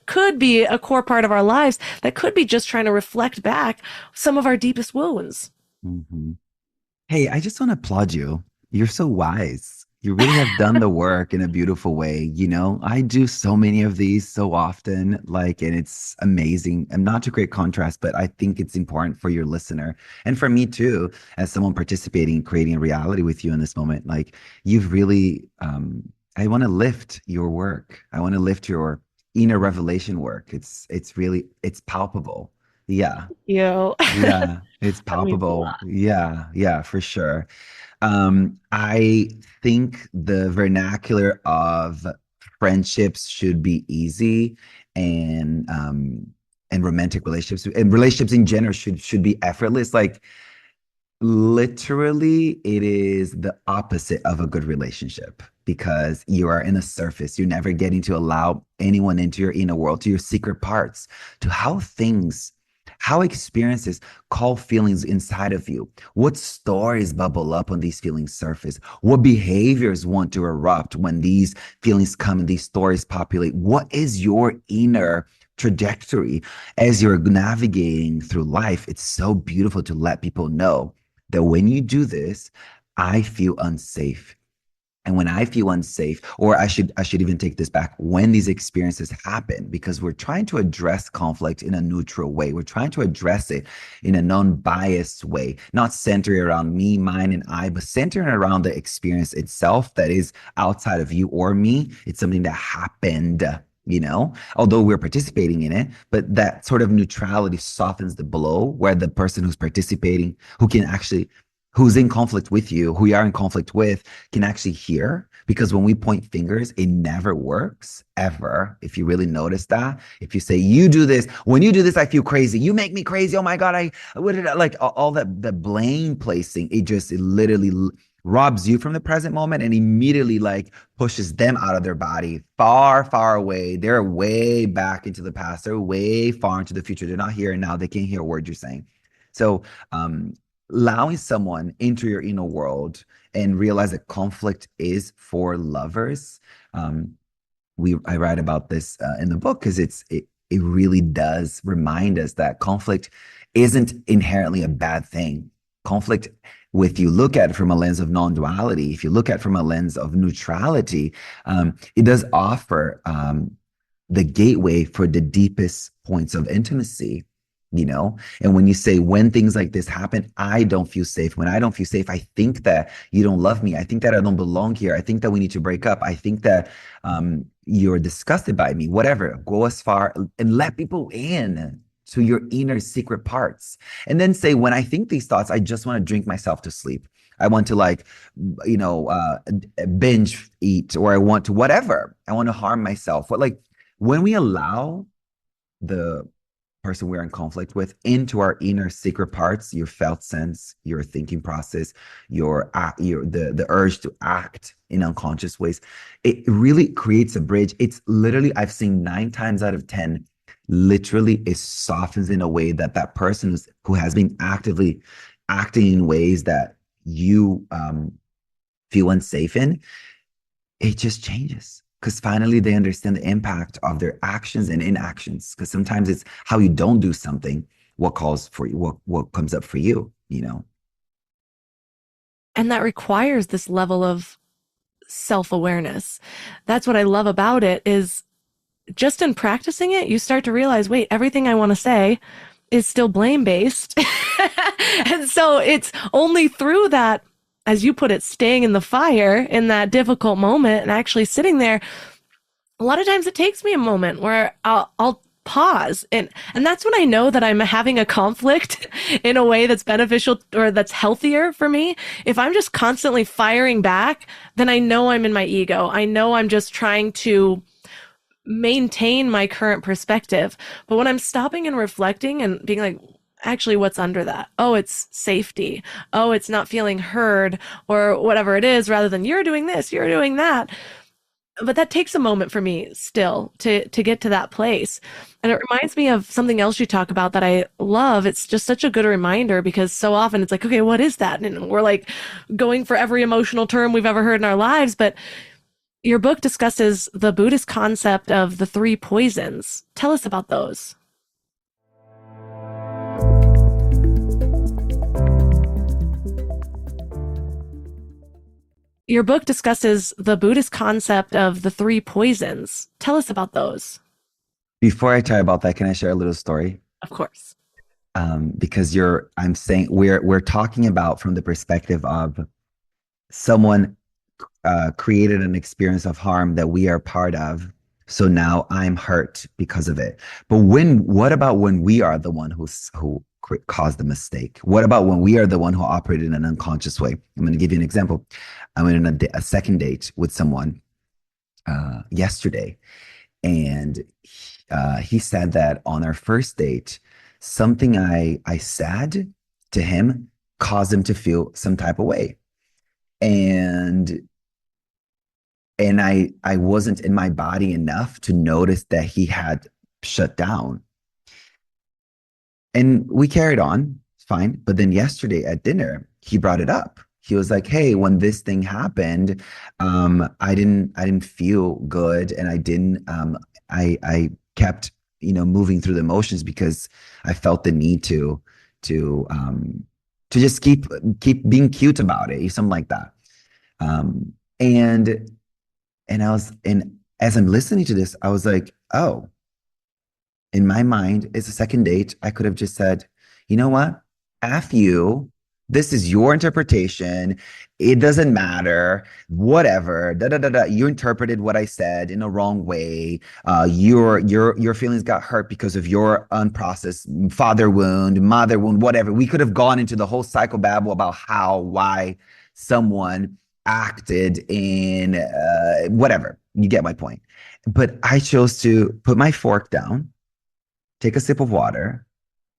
could be a core part of our lives, that could be just trying to reflect back some of our deepest wounds. Mm-hmm. Hey, I just want to applaud you. You're so wise. You really have done the work in a beautiful way. I do so many of these so often, and it's amazing. And not to create contrast, but I think it's important for your listener and for me too, as someone participating, creating a reality with you in this moment. Like you've really, I want to lift your work. I want to lift your inner revelation work. It's palpable. Yeah. You. Yeah. It's palpable. Yeah, for sure. I think the vernacular of friendships should be easy and romantic relationships and relationships in general should be effortless. Like literally it is the opposite of a good relationship because you are in a surface. You're never getting to allow anyone into your inner world, to your secret parts, to how experiences call feelings inside of you. What stories bubble up when these feelings surface? What behaviors want to erupt when these feelings come and these stories populate? What is your inner trajectory as you're navigating through life? It's so beautiful to let people know that when you do this, I feel unsafe. And when I feel unsafe, or I should even take this back, when these experiences happen, because we're trying to address conflict in a neutral way. We're trying to address it in a non-biased way, not centering around me, mine, and I, but centering around the experience itself that is outside of you or me. It's something that happened, although we're participating in it, but that sort of neutrality softens the blow where the person who's participating, who's in conflict with you, who you are in conflict with, can actually hear. Because when we point fingers, it never works, ever. If you really notice that, if you say, you do this, when you do this, I feel crazy. You make me crazy. Oh my God, what did I like all that, the blame placing, it literally robs you from the present moment and immediately like pushes them out of their body far, far away. They're way back into the past. They're way far into the future. They're not here and now. They can't hear a word you're saying. So, allowing someone into your inner world and realize that conflict is for lovers. I write about this in the book because it really does remind us that conflict isn't inherently a bad thing. Conflict, if you look at it from a lens of non-duality, if you look at it from a lens of neutrality, it does offer the gateway for the deepest points of intimacy, you know? And when you say, when things like this happen, I don't feel safe. When I don't feel safe, I think that you don't love me. I think that I don't belong here. I think that we need to break up. I think that you're disgusted by me, whatever. Go as far and let people in to your inner secret parts. And then say, when I think these thoughts, I just want to drink myself to sleep. I want to like, binge eat, or I want to whatever. I want to harm myself. But like when we allow the person we're in conflict with into our inner secret parts, your felt sense, your thinking process, the urge to act in unconscious ways, it really creates a bridge. It's literally, I've seen 9 times out of 10, literally it softens in a way that that person who has been actively acting in ways that you feel unsafe in, it just changes. Because finally they understand the impact of their actions and inactions. Because sometimes it's how you don't do something, what calls for you, what comes up for you, you know? And that requires this level of self-awareness. That's what I love about it, is just in practicing it, you start to realize, wait, everything I want to say is still blame-based. And so it's only through that, as you put it, staying in the fire in that difficult moment and actually sitting there. A lot of times it takes me a moment where I'll pause, and that's when I know that I'm having a conflict in a way that's beneficial or that's healthier for me. If I'm just constantly firing back, then I know I'm in my ego. I know I'm just trying to maintain my current perspective. But when I'm stopping and reflecting and being like, actually, what's under that? Oh, it's safety. Oh, it's not feeling heard, or whatever it is, rather than you're doing this, you're doing that. But that takes a moment for me still to get to that place. And it reminds me of something else you talk about that I love. It's just such a good reminder, because so often it's like, okay, what is that? And we're like going for every emotional term we've ever heard in our lives. But your book discusses the Buddhist concept of the 3 poisons. Tell us about those. Your book discusses the Buddhist concept of the 3 poisons. Tell us about those. Before I tell you about that, can I share a little story? Of course. Because I'm saying we're talking about from the perspective of someone created an experience of harm that we are part of. So now I'm hurt because of it. But what about when we are the one who caused the mistake? What about when we are the one who operated in an unconscious way? I'm going to give you an example. I went on a second date with someone yesterday, and he said that on our first date, something I said to him caused him to feel some type of way. And I wasn't in my body enough to notice that he had shut down. And we carried on, fine. But then yesterday at dinner, he brought it up. He was like, "Hey, when this thing happened, I didn't feel good, and I kept, moving through the motions because I felt the need to just keep being cute about it, something like that." And as I'm listening to this, I was like, oh, in my mind, it's a second date. I could have just said, you know what? F you. This is your interpretation. It doesn't matter. Whatever. Da da da da. You interpreted what I said in a wrong way. Your feelings got hurt because of your unprocessed father wound, mother wound, whatever. We could have gone into the whole psychobabble about why someone acted in whatever. You get my point. But I chose to put my fork down, take a sip of water,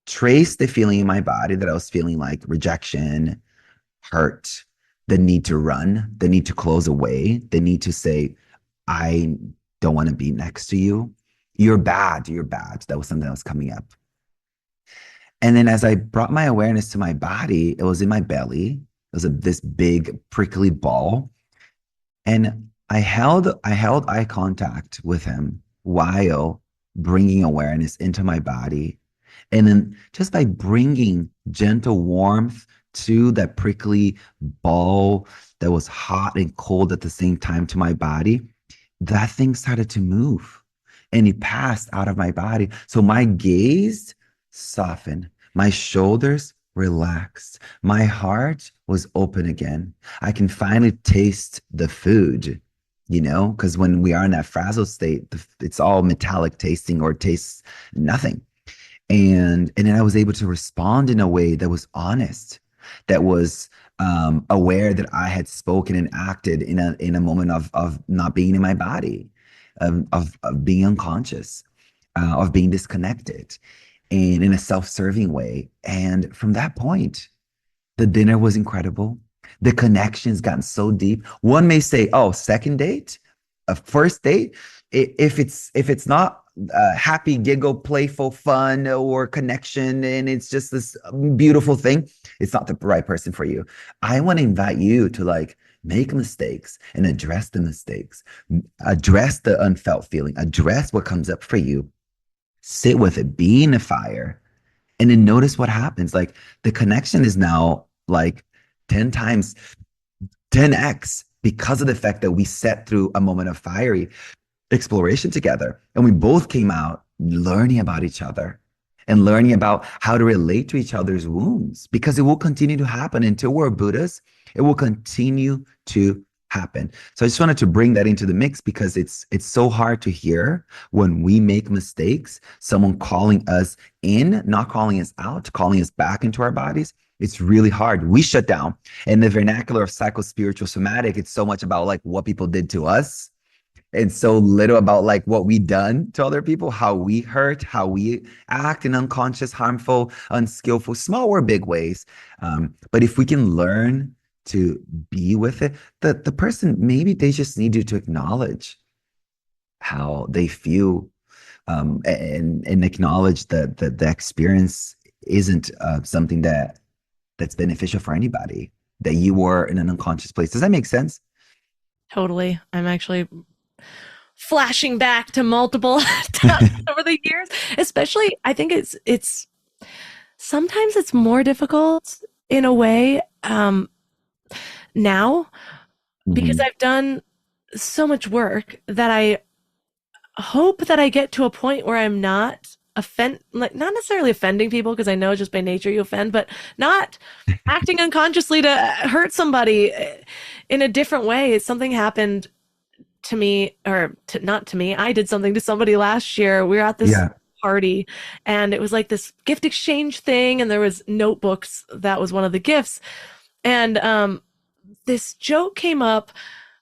trace the feeling in my body that I was feeling, like rejection, hurt, the need to run, the need to close away, the need to say, I don't want to be next to you. You're bad. You're bad. That was something that was coming up. And then as I brought my awareness to my body, it was in my belly. It was this big prickly ball. And I held eye contact with him while bringing awareness into my body. And then just by bringing gentle warmth to that prickly ball that was hot and cold at the same time to my body, that thing started to move and it passed out of my body. So my gaze softened, my shoulders relaxed, my heart was open again. I can finally taste the food, because when we are in that frazzled state, it's all metallic tasting or tastes nothing. And then I was able to respond in a way that was honest, that was aware that I had spoken and acted in a moment of not being in my body, of being unconscious, of being disconnected, and in a self-serving way. And from that point, the dinner was incredible. The connections gotten so deep. One may say, "Oh, second date, a first date, if it's not happy, giggle, playful, fun, or connection, and it's just this beautiful thing, it's not the right person for you." I want to invite you to like make mistakes and address the mistakes, address the unfelt feeling, address what comes up for you, sit with it, be in the fire, and then notice what happens. Like the connection is now like 10 times, 10x because of the fact that we sat through a moment of fiery exploration together. And we both came out learning about each other and learning about how to relate to each other's wounds, because it will continue to happen until we're Buddhas. It will continue to happen. So I just wanted to bring that into the mix because it's so hard to hear when we make mistakes, someone calling us in, not calling us out, calling us back into our bodies. It's really hard. We shut down. In the vernacular of psycho-spiritual somatic, it's so much about like what people did to us and so little about like what we done to other people, how we hurt, how we act in unconscious, harmful, unskillful, small or big ways. But if we can learn to be with it, the person, maybe they just need you to acknowledge how they feel, and acknowledge that the experience isn't something that's beneficial for anybody, that you were in an unconscious place. Does that make sense? Totally. I'm actually flashing back to multiple times over the years. Especially, I think it's sometimes it's more difficult in a way now because I've done so much work that I hope that I get to a point where I'm not not necessarily offending people, because I know just by nature you offend, but not acting unconsciously to hurt somebody in a different way. Something happened to me, or not to me. I did something to somebody last year. We were at this party, and it was like this gift exchange thing, and there was notebooks. That was one of the gifts. And this joke came up.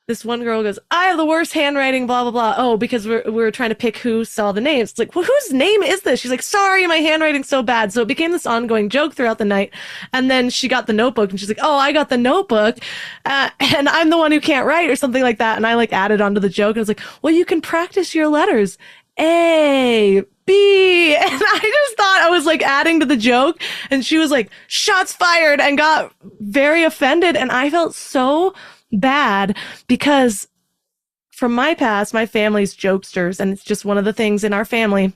This one girl goes, "I have the worst handwriting, blah, blah, blah." Oh, because we were trying to pick who saw the names. It's like, well, whose name is this? She's like, "Sorry, my handwriting's so bad." So it became this ongoing joke throughout the night. And then she got the notebook and she's like, "Oh, I got the notebook. And I'm the one who can't write," or something like that. And I like added onto the joke. And I was like, "Well, you can practice your letters. A, B." And I just thought I was like adding to the joke. And she was like, "Shots fired," and got very offended. And I felt so bad because from my past, my family's jokesters, and it's just one of the things in our family.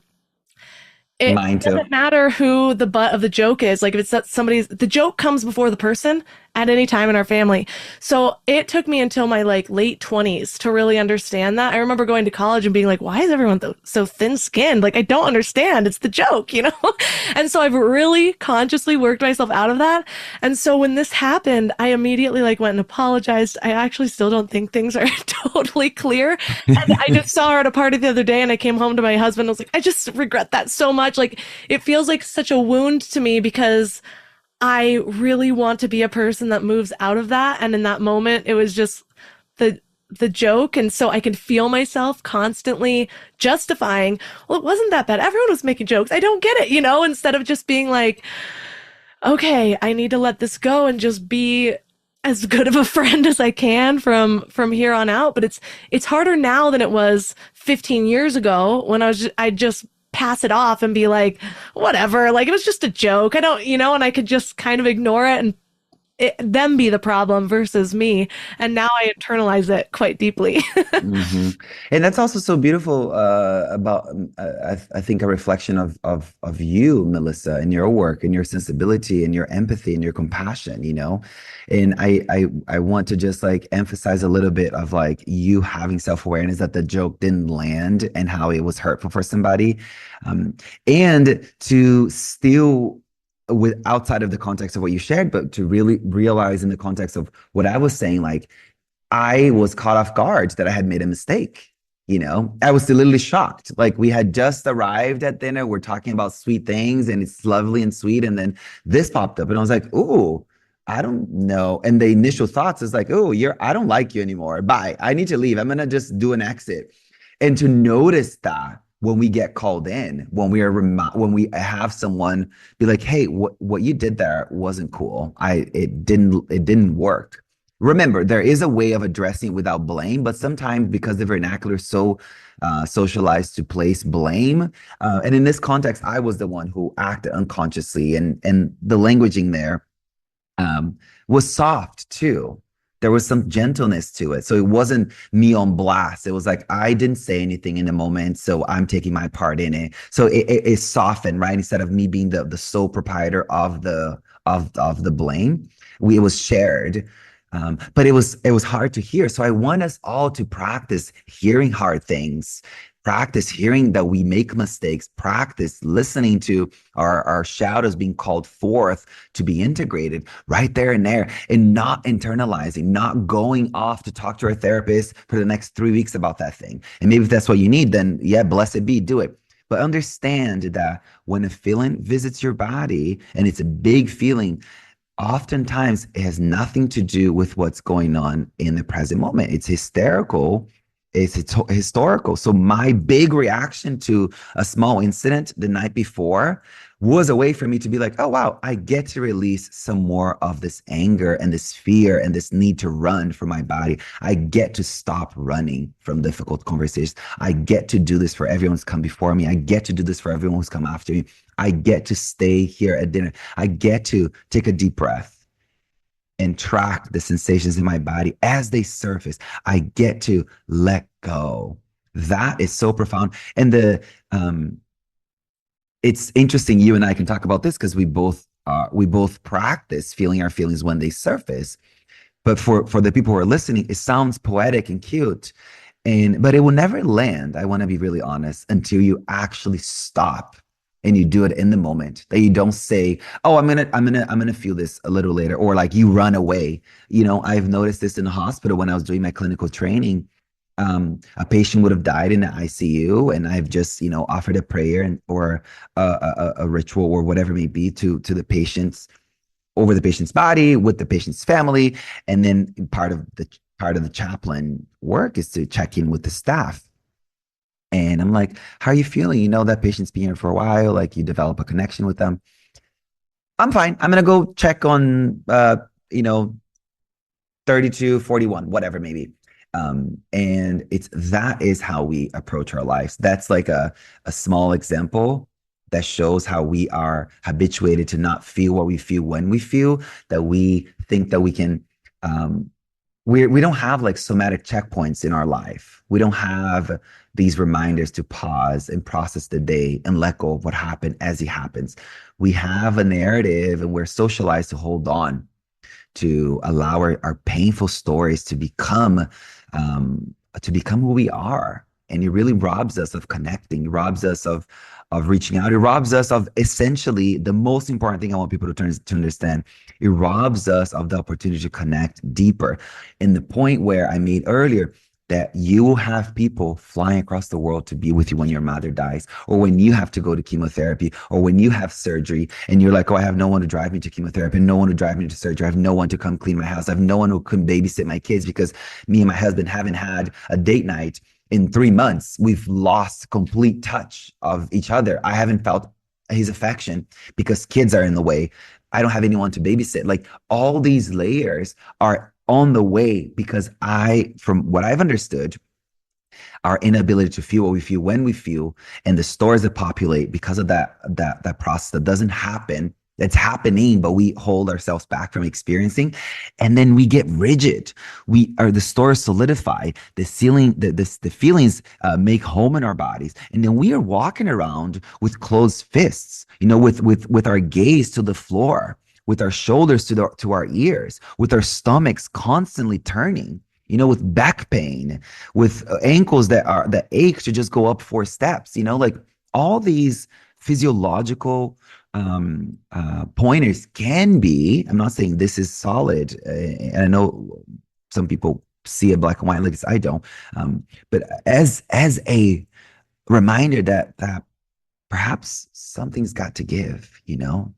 It doesn't matter who the butt of the joke is. Like if it's the joke comes before the person at any time in our family. So it took me until my like late 20s to really understand that. I remember going to college and being like, why is everyone so thin skinned? Like, I don't understand. It's the joke, And so I've really consciously worked myself out of that. And so when this happened, I immediately like went and apologized. I actually still don't think things are totally clear. And I just saw her at a party the other day, and I came home to my husband. I was like, I just regret that so much. Like, it feels like such a wound to me because I really want to be a person that moves out of that. And in that moment, it was just the joke. And so I can feel myself constantly justifying, well, it wasn't that bad. Everyone was making jokes. I don't get it, instead of just being like, okay, I need to let this go and just be. as good of a friend as I can from here on out. But it's harder now than it was 15 years ago when I just pass it off and be like, whatever, like it was just a joke. I don't, and I could just kind of ignore it and them be the problem versus me. And now I internalize it quite deeply. hmm And that's also so beautiful about, I think, a reflection of you, Melissa, and your work and your sensibility and your empathy and your compassion, And I want to just like emphasize a little bit of like you having self-awareness that the joke didn't land and how it was hurtful for somebody. And to still with outside of the context of what you shared, but to really realize in the context of what I was saying, like I was caught off guard that I had made a mistake. I was literally shocked. Like we had just arrived at dinner. We're talking about sweet things and it's lovely and sweet. And then this popped up and I was like, ooh, I don't know. And the initial thoughts is like, oh, I don't like you anymore. Bye. I need to leave. I'm going to just do an exit. And to notice that when we get called in, when we have someone be like, hey, what you did there wasn't cool. It didn't work. Remember, there is a way of addressing it without blame, but sometimes because the vernacular is so socialized to place blame, and in this context, I was the one who acted unconsciously, and the languaging there was soft too. There was some gentleness to it. So it wasn't me on blast. It was like, I didn't say anything in the moment, so I'm taking my part in it. So it softened, right? Instead of me being the sole proprietor of the blame, it was shared. But it was hard to hear. So I want us all to practice hearing hard things, practice hearing that we make mistakes, practice listening to our shadows being called forth to be integrated right there and there, and not internalizing, not going off to talk to our therapist for the next 3 weeks about that thing. And maybe if that's what you need, then yeah, blessed be, do it. But understand that when a feeling visits your body and it's a big feeling, oftentimes it has nothing to do with what's going on in the present moment. It's hysterical. It's historical. So my big reaction to a small incident the night before was a way for me to be like, oh, wow, I get to release some more of this anger and this fear and this need to run from my body. I get to stop running from difficult conversations. I get to do this for everyone who's come before me. I get to do this for everyone who's come after me. I get to stay here at dinner. I get to take a deep breath and track the sensations in my body as they surface. I get to let go. That is so profound. And it's interesting. You and I can talk about this because we both practice feeling our feelings when they surface. But for the people who are listening, it sounds poetic and cute, but it will never land. I want to be really honest until you actually stop and you do it in the moment. That you don't say, "Oh, I'm gonna feel this a little later," or like you run away. I've noticed this in the hospital when I was doing my clinical training. A patient would have died in the ICU, and I've just offered a prayer or a ritual or whatever it may be to the patients over the patient's body with the patient's family, and then part of the chaplain work is to check in with the staff. And I'm like, how are you feeling? That patient's been here for a while, like you develop a connection with them. I'm fine. I'm going to go check on, 32, 41, whatever, maybe. And that is how we approach our lives. That's like a small example that shows how we are habituated to not feel what we feel when we feel, that we think that we can, we don't have like somatic checkpoints in our life. We don't have these reminders to pause and process the day and let go of what happened as it happens. We have a narrative and we're socialized to hold on, to allow our painful stories to become who we are. And it really robs us of connecting. It robs us of reaching out. It robs us of essentially the most important thing I want people to understand. It robs us of the opportunity to connect deeper. And the point where I made earlier, that you will have people flying across the world to be with you when your mother dies, or when you have to go to chemotherapy, or when you have surgery and you're like, oh, I have no one to drive me to chemotherapy, no one to drive me to surgery. I have no one to come clean my house. I have no one who can babysit my kids because me and my husband haven't had a date night in 3 months. We've lost complete touch of each other. I haven't felt his affection because kids are in the way. I don't have anyone to babysit. Like all these layers are on the way because from what I've understood, our inability to feel what we feel when we feel, and the stories that populate because of that process that doesn't happen. That's happening, but we hold ourselves back from experiencing, and then we get rigid. The stories solidify, the feelings make home in our bodies, and then we are walking around with closed fists, with our gaze to the floor, with our shoulders to our ears, with our stomachs constantly turning, with back pain, with ankles that ache to just go up 4 steps, like all these physiological pointers can be. I'm not saying this is solid, and I know some people see it black and white, like I don't, but as a reminder that perhaps something's got to give,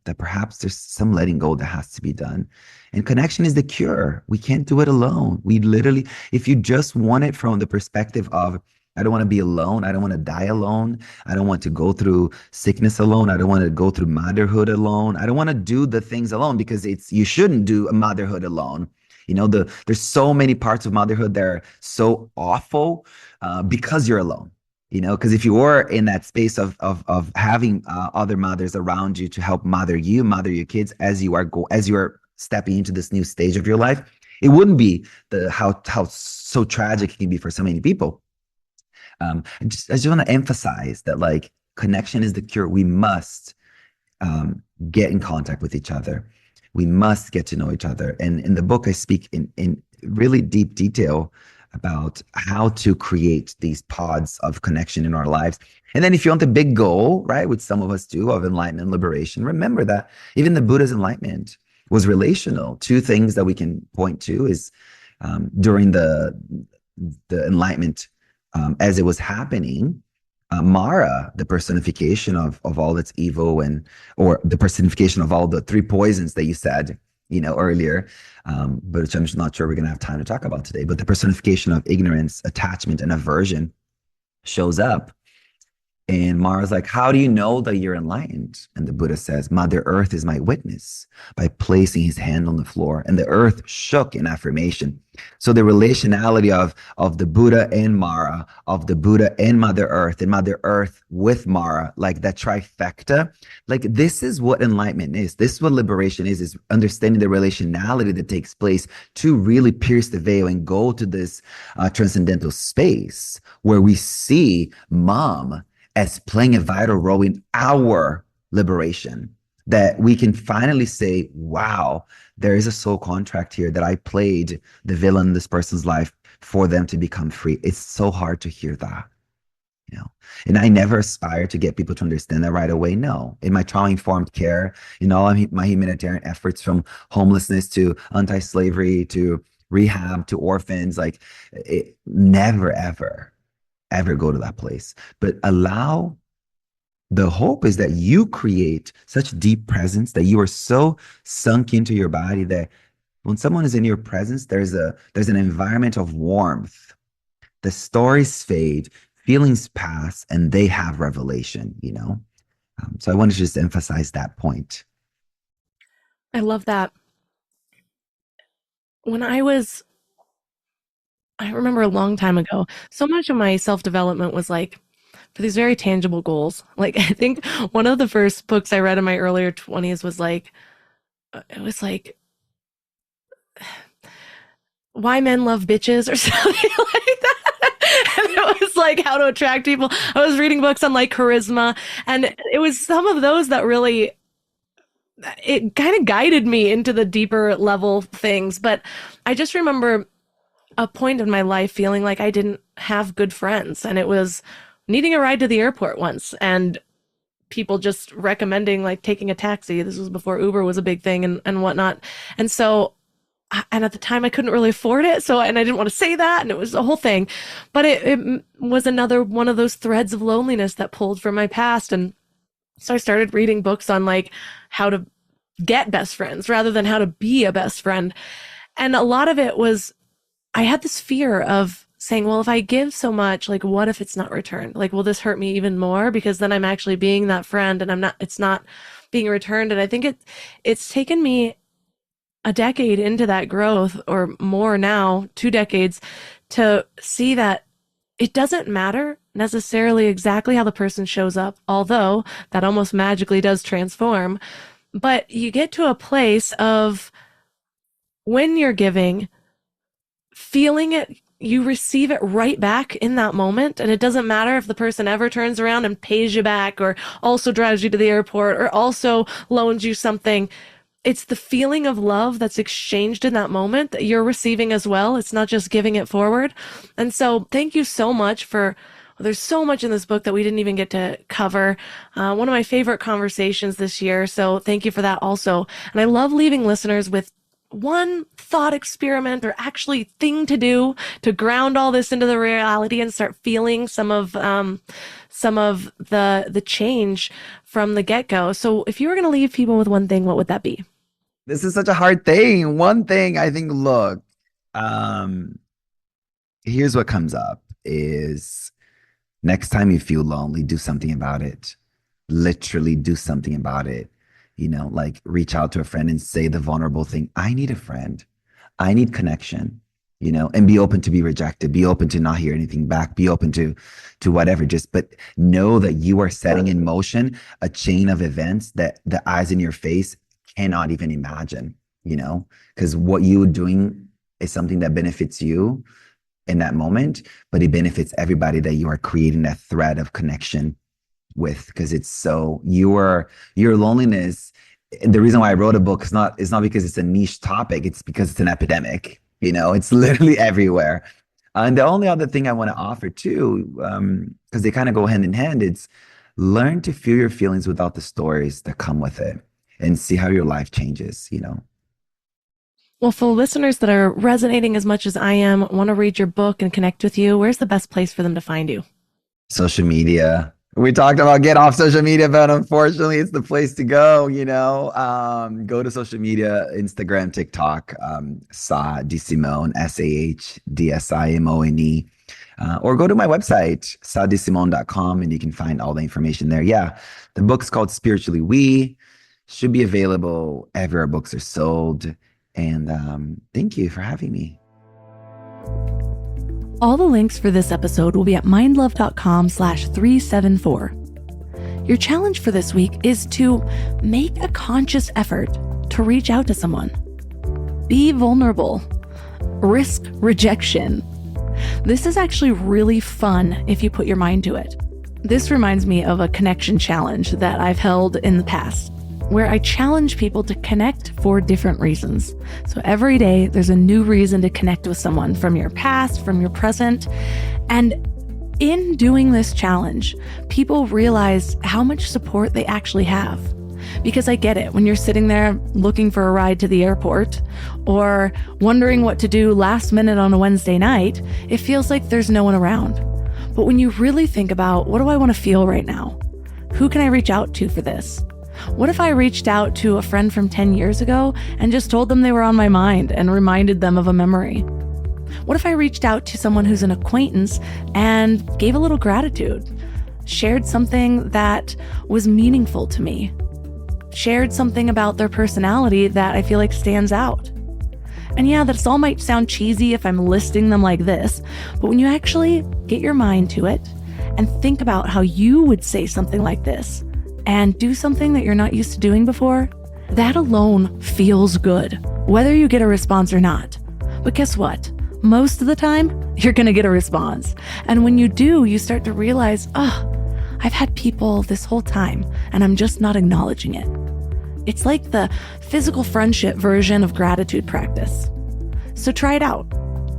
that perhaps there's some letting go that has to be done. And connection is the cure. We can't do it alone. We literally, if you just want it from the perspective of, I don't want to be alone. I don't want to die alone. I don't want to go through sickness alone. I don't want to go through motherhood alone. I don't want to do the things alone, because you shouldn't do a motherhood alone. There's so many parts of motherhood that are so awful because you're alone. Because if you were in that space of having other mothers around you to help mother your kids as you are stepping into this new stage of your life, it wouldn't be how so tragic it can be for so many people. I just want to emphasize that, like, connection is the cure. We must get in contact with each other. We must get to know each other. And in the book, I speak in really deep detail about how to create these pods of connection in our lives. And then if you want the big goal, right, which some of us do, of enlightenment and liberation, remember that even the Buddha's enlightenment was relational. 2 things that we can point to is during the enlightenment, as it was happening, Mara, the personification of all that's evil, or the personification of all the 3 poisons that you said, earlier, but which I'm just not sure we're going to have time to talk about today. But the personification of ignorance, attachment, and aversion shows up. And Mara's like, how do you know that you're enlightened? And the Buddha says, Mother Earth is my witness, by placing his hand on the floor. And the earth shook in affirmation. So the relationality of the Buddha and Mara, of the Buddha and Mother Earth with Mara, like that trifecta, like this is what enlightenment is. This is what liberation is understanding the relationality that takes place to really pierce the veil and go to this transcendental space where we see Mom as playing a vital role in our liberation, that we can finally say, wow, there is a soul contract here, that I played the villain in this person's life for them to become free. It's so hard to hear that, and I never aspire to get people to understand that right away. No, in my trauma-informed care, in all my humanitarian efforts, from homelessness to anti-slavery to rehab to orphans, like never, ever go to that place. But the hope is that you create such deep presence, that you are so sunk into your body that when someone is in your presence, there's an environment of warmth. The stories fade, feelings pass, and they have revelation, So I want to just emphasize that point. I love that. I remember a long time ago, so much of my self-development was like for these very tangible goals. Like, I think one of the first books I read in my earlier 20s was like, it was like Why Men Love Bitches or something like that. And it was like how to attract people. I was reading books on like charisma, and it was some of those that really, it kind of guided me into the deeper level things. But I just remember a point in my life feeling like I didn't have good friends, and it was needing a ride to the airport once and people just recommending like taking a taxi. This was before Uber was a big thing and whatnot. And so, and at the time I couldn't really afford it. So, and I didn't want to say that, and it was a whole thing, but it was another one of those threads of loneliness that pulled from my past. And so I started reading books on like how to get best friends rather than how to be a best friend. And a lot of it was, I had this fear of saying, well, if I give so much, like, what if it's not returned? Like, will this hurt me even more? Because then I'm actually being that friend and it's not being returned. And I think it's taken me a decade into that growth, or more now, 2 decades, to see that it doesn't matter necessarily exactly how the person shows up, although that almost magically does transform. But you get to a place of, when you're giving, feeling it, you receive it right back in that moment. And it doesn't matter if the person ever turns around and pays you back, or also drives you to the airport, or also loans you something. It's the feeling of love that's exchanged in that moment that you're receiving as well. It's not just giving it forward. And so thank you so much for, there's so much in this book that we didn't even get to cover. One of my favorite conversations this year. So thank you for that also. And I love leaving listeners with one thought experiment, or actually thing to do to ground all this into the reality and start feeling some of the change from the get-go. So if you were going to leave people with one thing, what would that be? This is such a hard thing. One thing, I think, look, here's what comes up is, next time you feel lonely, do something about it. Literally do something about it. Like, reach out to a friend and say the vulnerable thing. I need a friend. I need connection, and be open to be rejected. Be open to not hear anything back. Be open to whatever. But know that you are setting in motion a chain of events that the eyes in your face cannot even imagine, because what you're doing is something that benefits you in that moment, but it benefits everybody that you are creating that thread of connection with, because it's so your loneliness. The reason why I wrote a book is not because it's a niche topic. It's because it's an epidemic. It's literally everywhere. And the only other thing I want to offer too, because they kind of go hand in hand, it's learn to feel your feelings without the stories that come with it, and see how your life changes. Well, for listeners that are resonating as much as I am, want to read your book and connect with you, where's the best place for them to find you? Social media. We talked about get off social media, but unfortunately, it's the place to go. Go to social media, Instagram, TikTok, Sa DeSimone, SAHDSIMONE, or go to my website, sadesimone.com, and you can find all the information there. Yeah, the book's called Spiritually We. Should be available everywhere books are sold. And thank you for having me. All the links for this episode will be at mindlove.com/374. Your challenge for this week is to make a conscious effort to reach out to someone. Be vulnerable. Risk rejection. This is actually really fun if you put your mind to it. This reminds me of a connection challenge that I've held in the past, where I challenge people to connect for different reasons. So every day there's a new reason to connect with someone from your past, from your present. And in doing this challenge, people realize how much support they actually have. Because I get it, when you're sitting there looking for a ride to the airport, or wondering what to do last minute on a Wednesday night, it feels like there's no one around. But when you really think about, what do I want to feel right now? Who can I reach out to for this? What if I reached out to a friend from 10 years ago and just told them they were on my mind and reminded them of a memory? What if I reached out to someone who's an acquaintance and gave a little gratitude, shared something that was meaningful to me, shared something about their personality that I feel like stands out? And yeah, this all might sound cheesy if I'm listing them like this, but when you actually get your mind to it and think about how you would say something like this, and do something that you're not used to doing before, that alone feels good, whether you get a response or not. But guess what? Most of the time, you're going to get a response. And when you do, you start to realize, I've had people this whole time, and I'm just not acknowledging it. It's like the physical friendship version of gratitude practice. So try it out.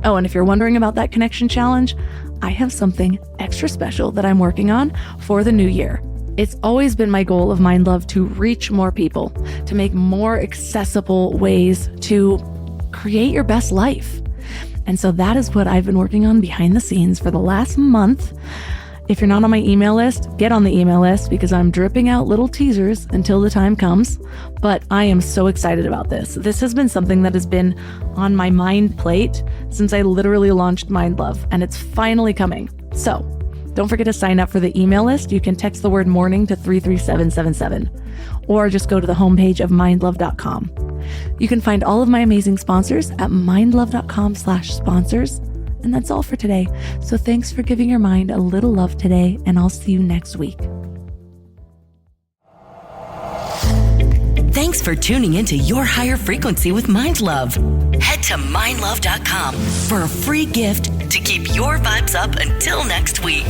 Oh, and if you're wondering about that connection challenge, I have something extra special that I'm working on for the new year. It's always been my goal of Mind Love to reach more people, to make more accessible ways to create your best life. And so that is what I've been working on behind the scenes for the last month. If you're not on my email list, get on the email list, because I'm dripping out little teasers until the time comes. But I am so excited about this. This has been something that has been on my mind plate since I literally launched Mind Love, and it's finally coming. So Don't forget to sign up for the email list. You can text the word morning to 33777 or just go to the homepage of mindlove.com. You can find all of my amazing sponsors at mindlove.com/sponsors. And that's all for today. So thanks for giving your mind a little love today, and I'll see you next week. Thanks for tuning into Your Higher Frequency with Mind Love. Head to mindlove.com for a free gift to keep your vibes up until next week.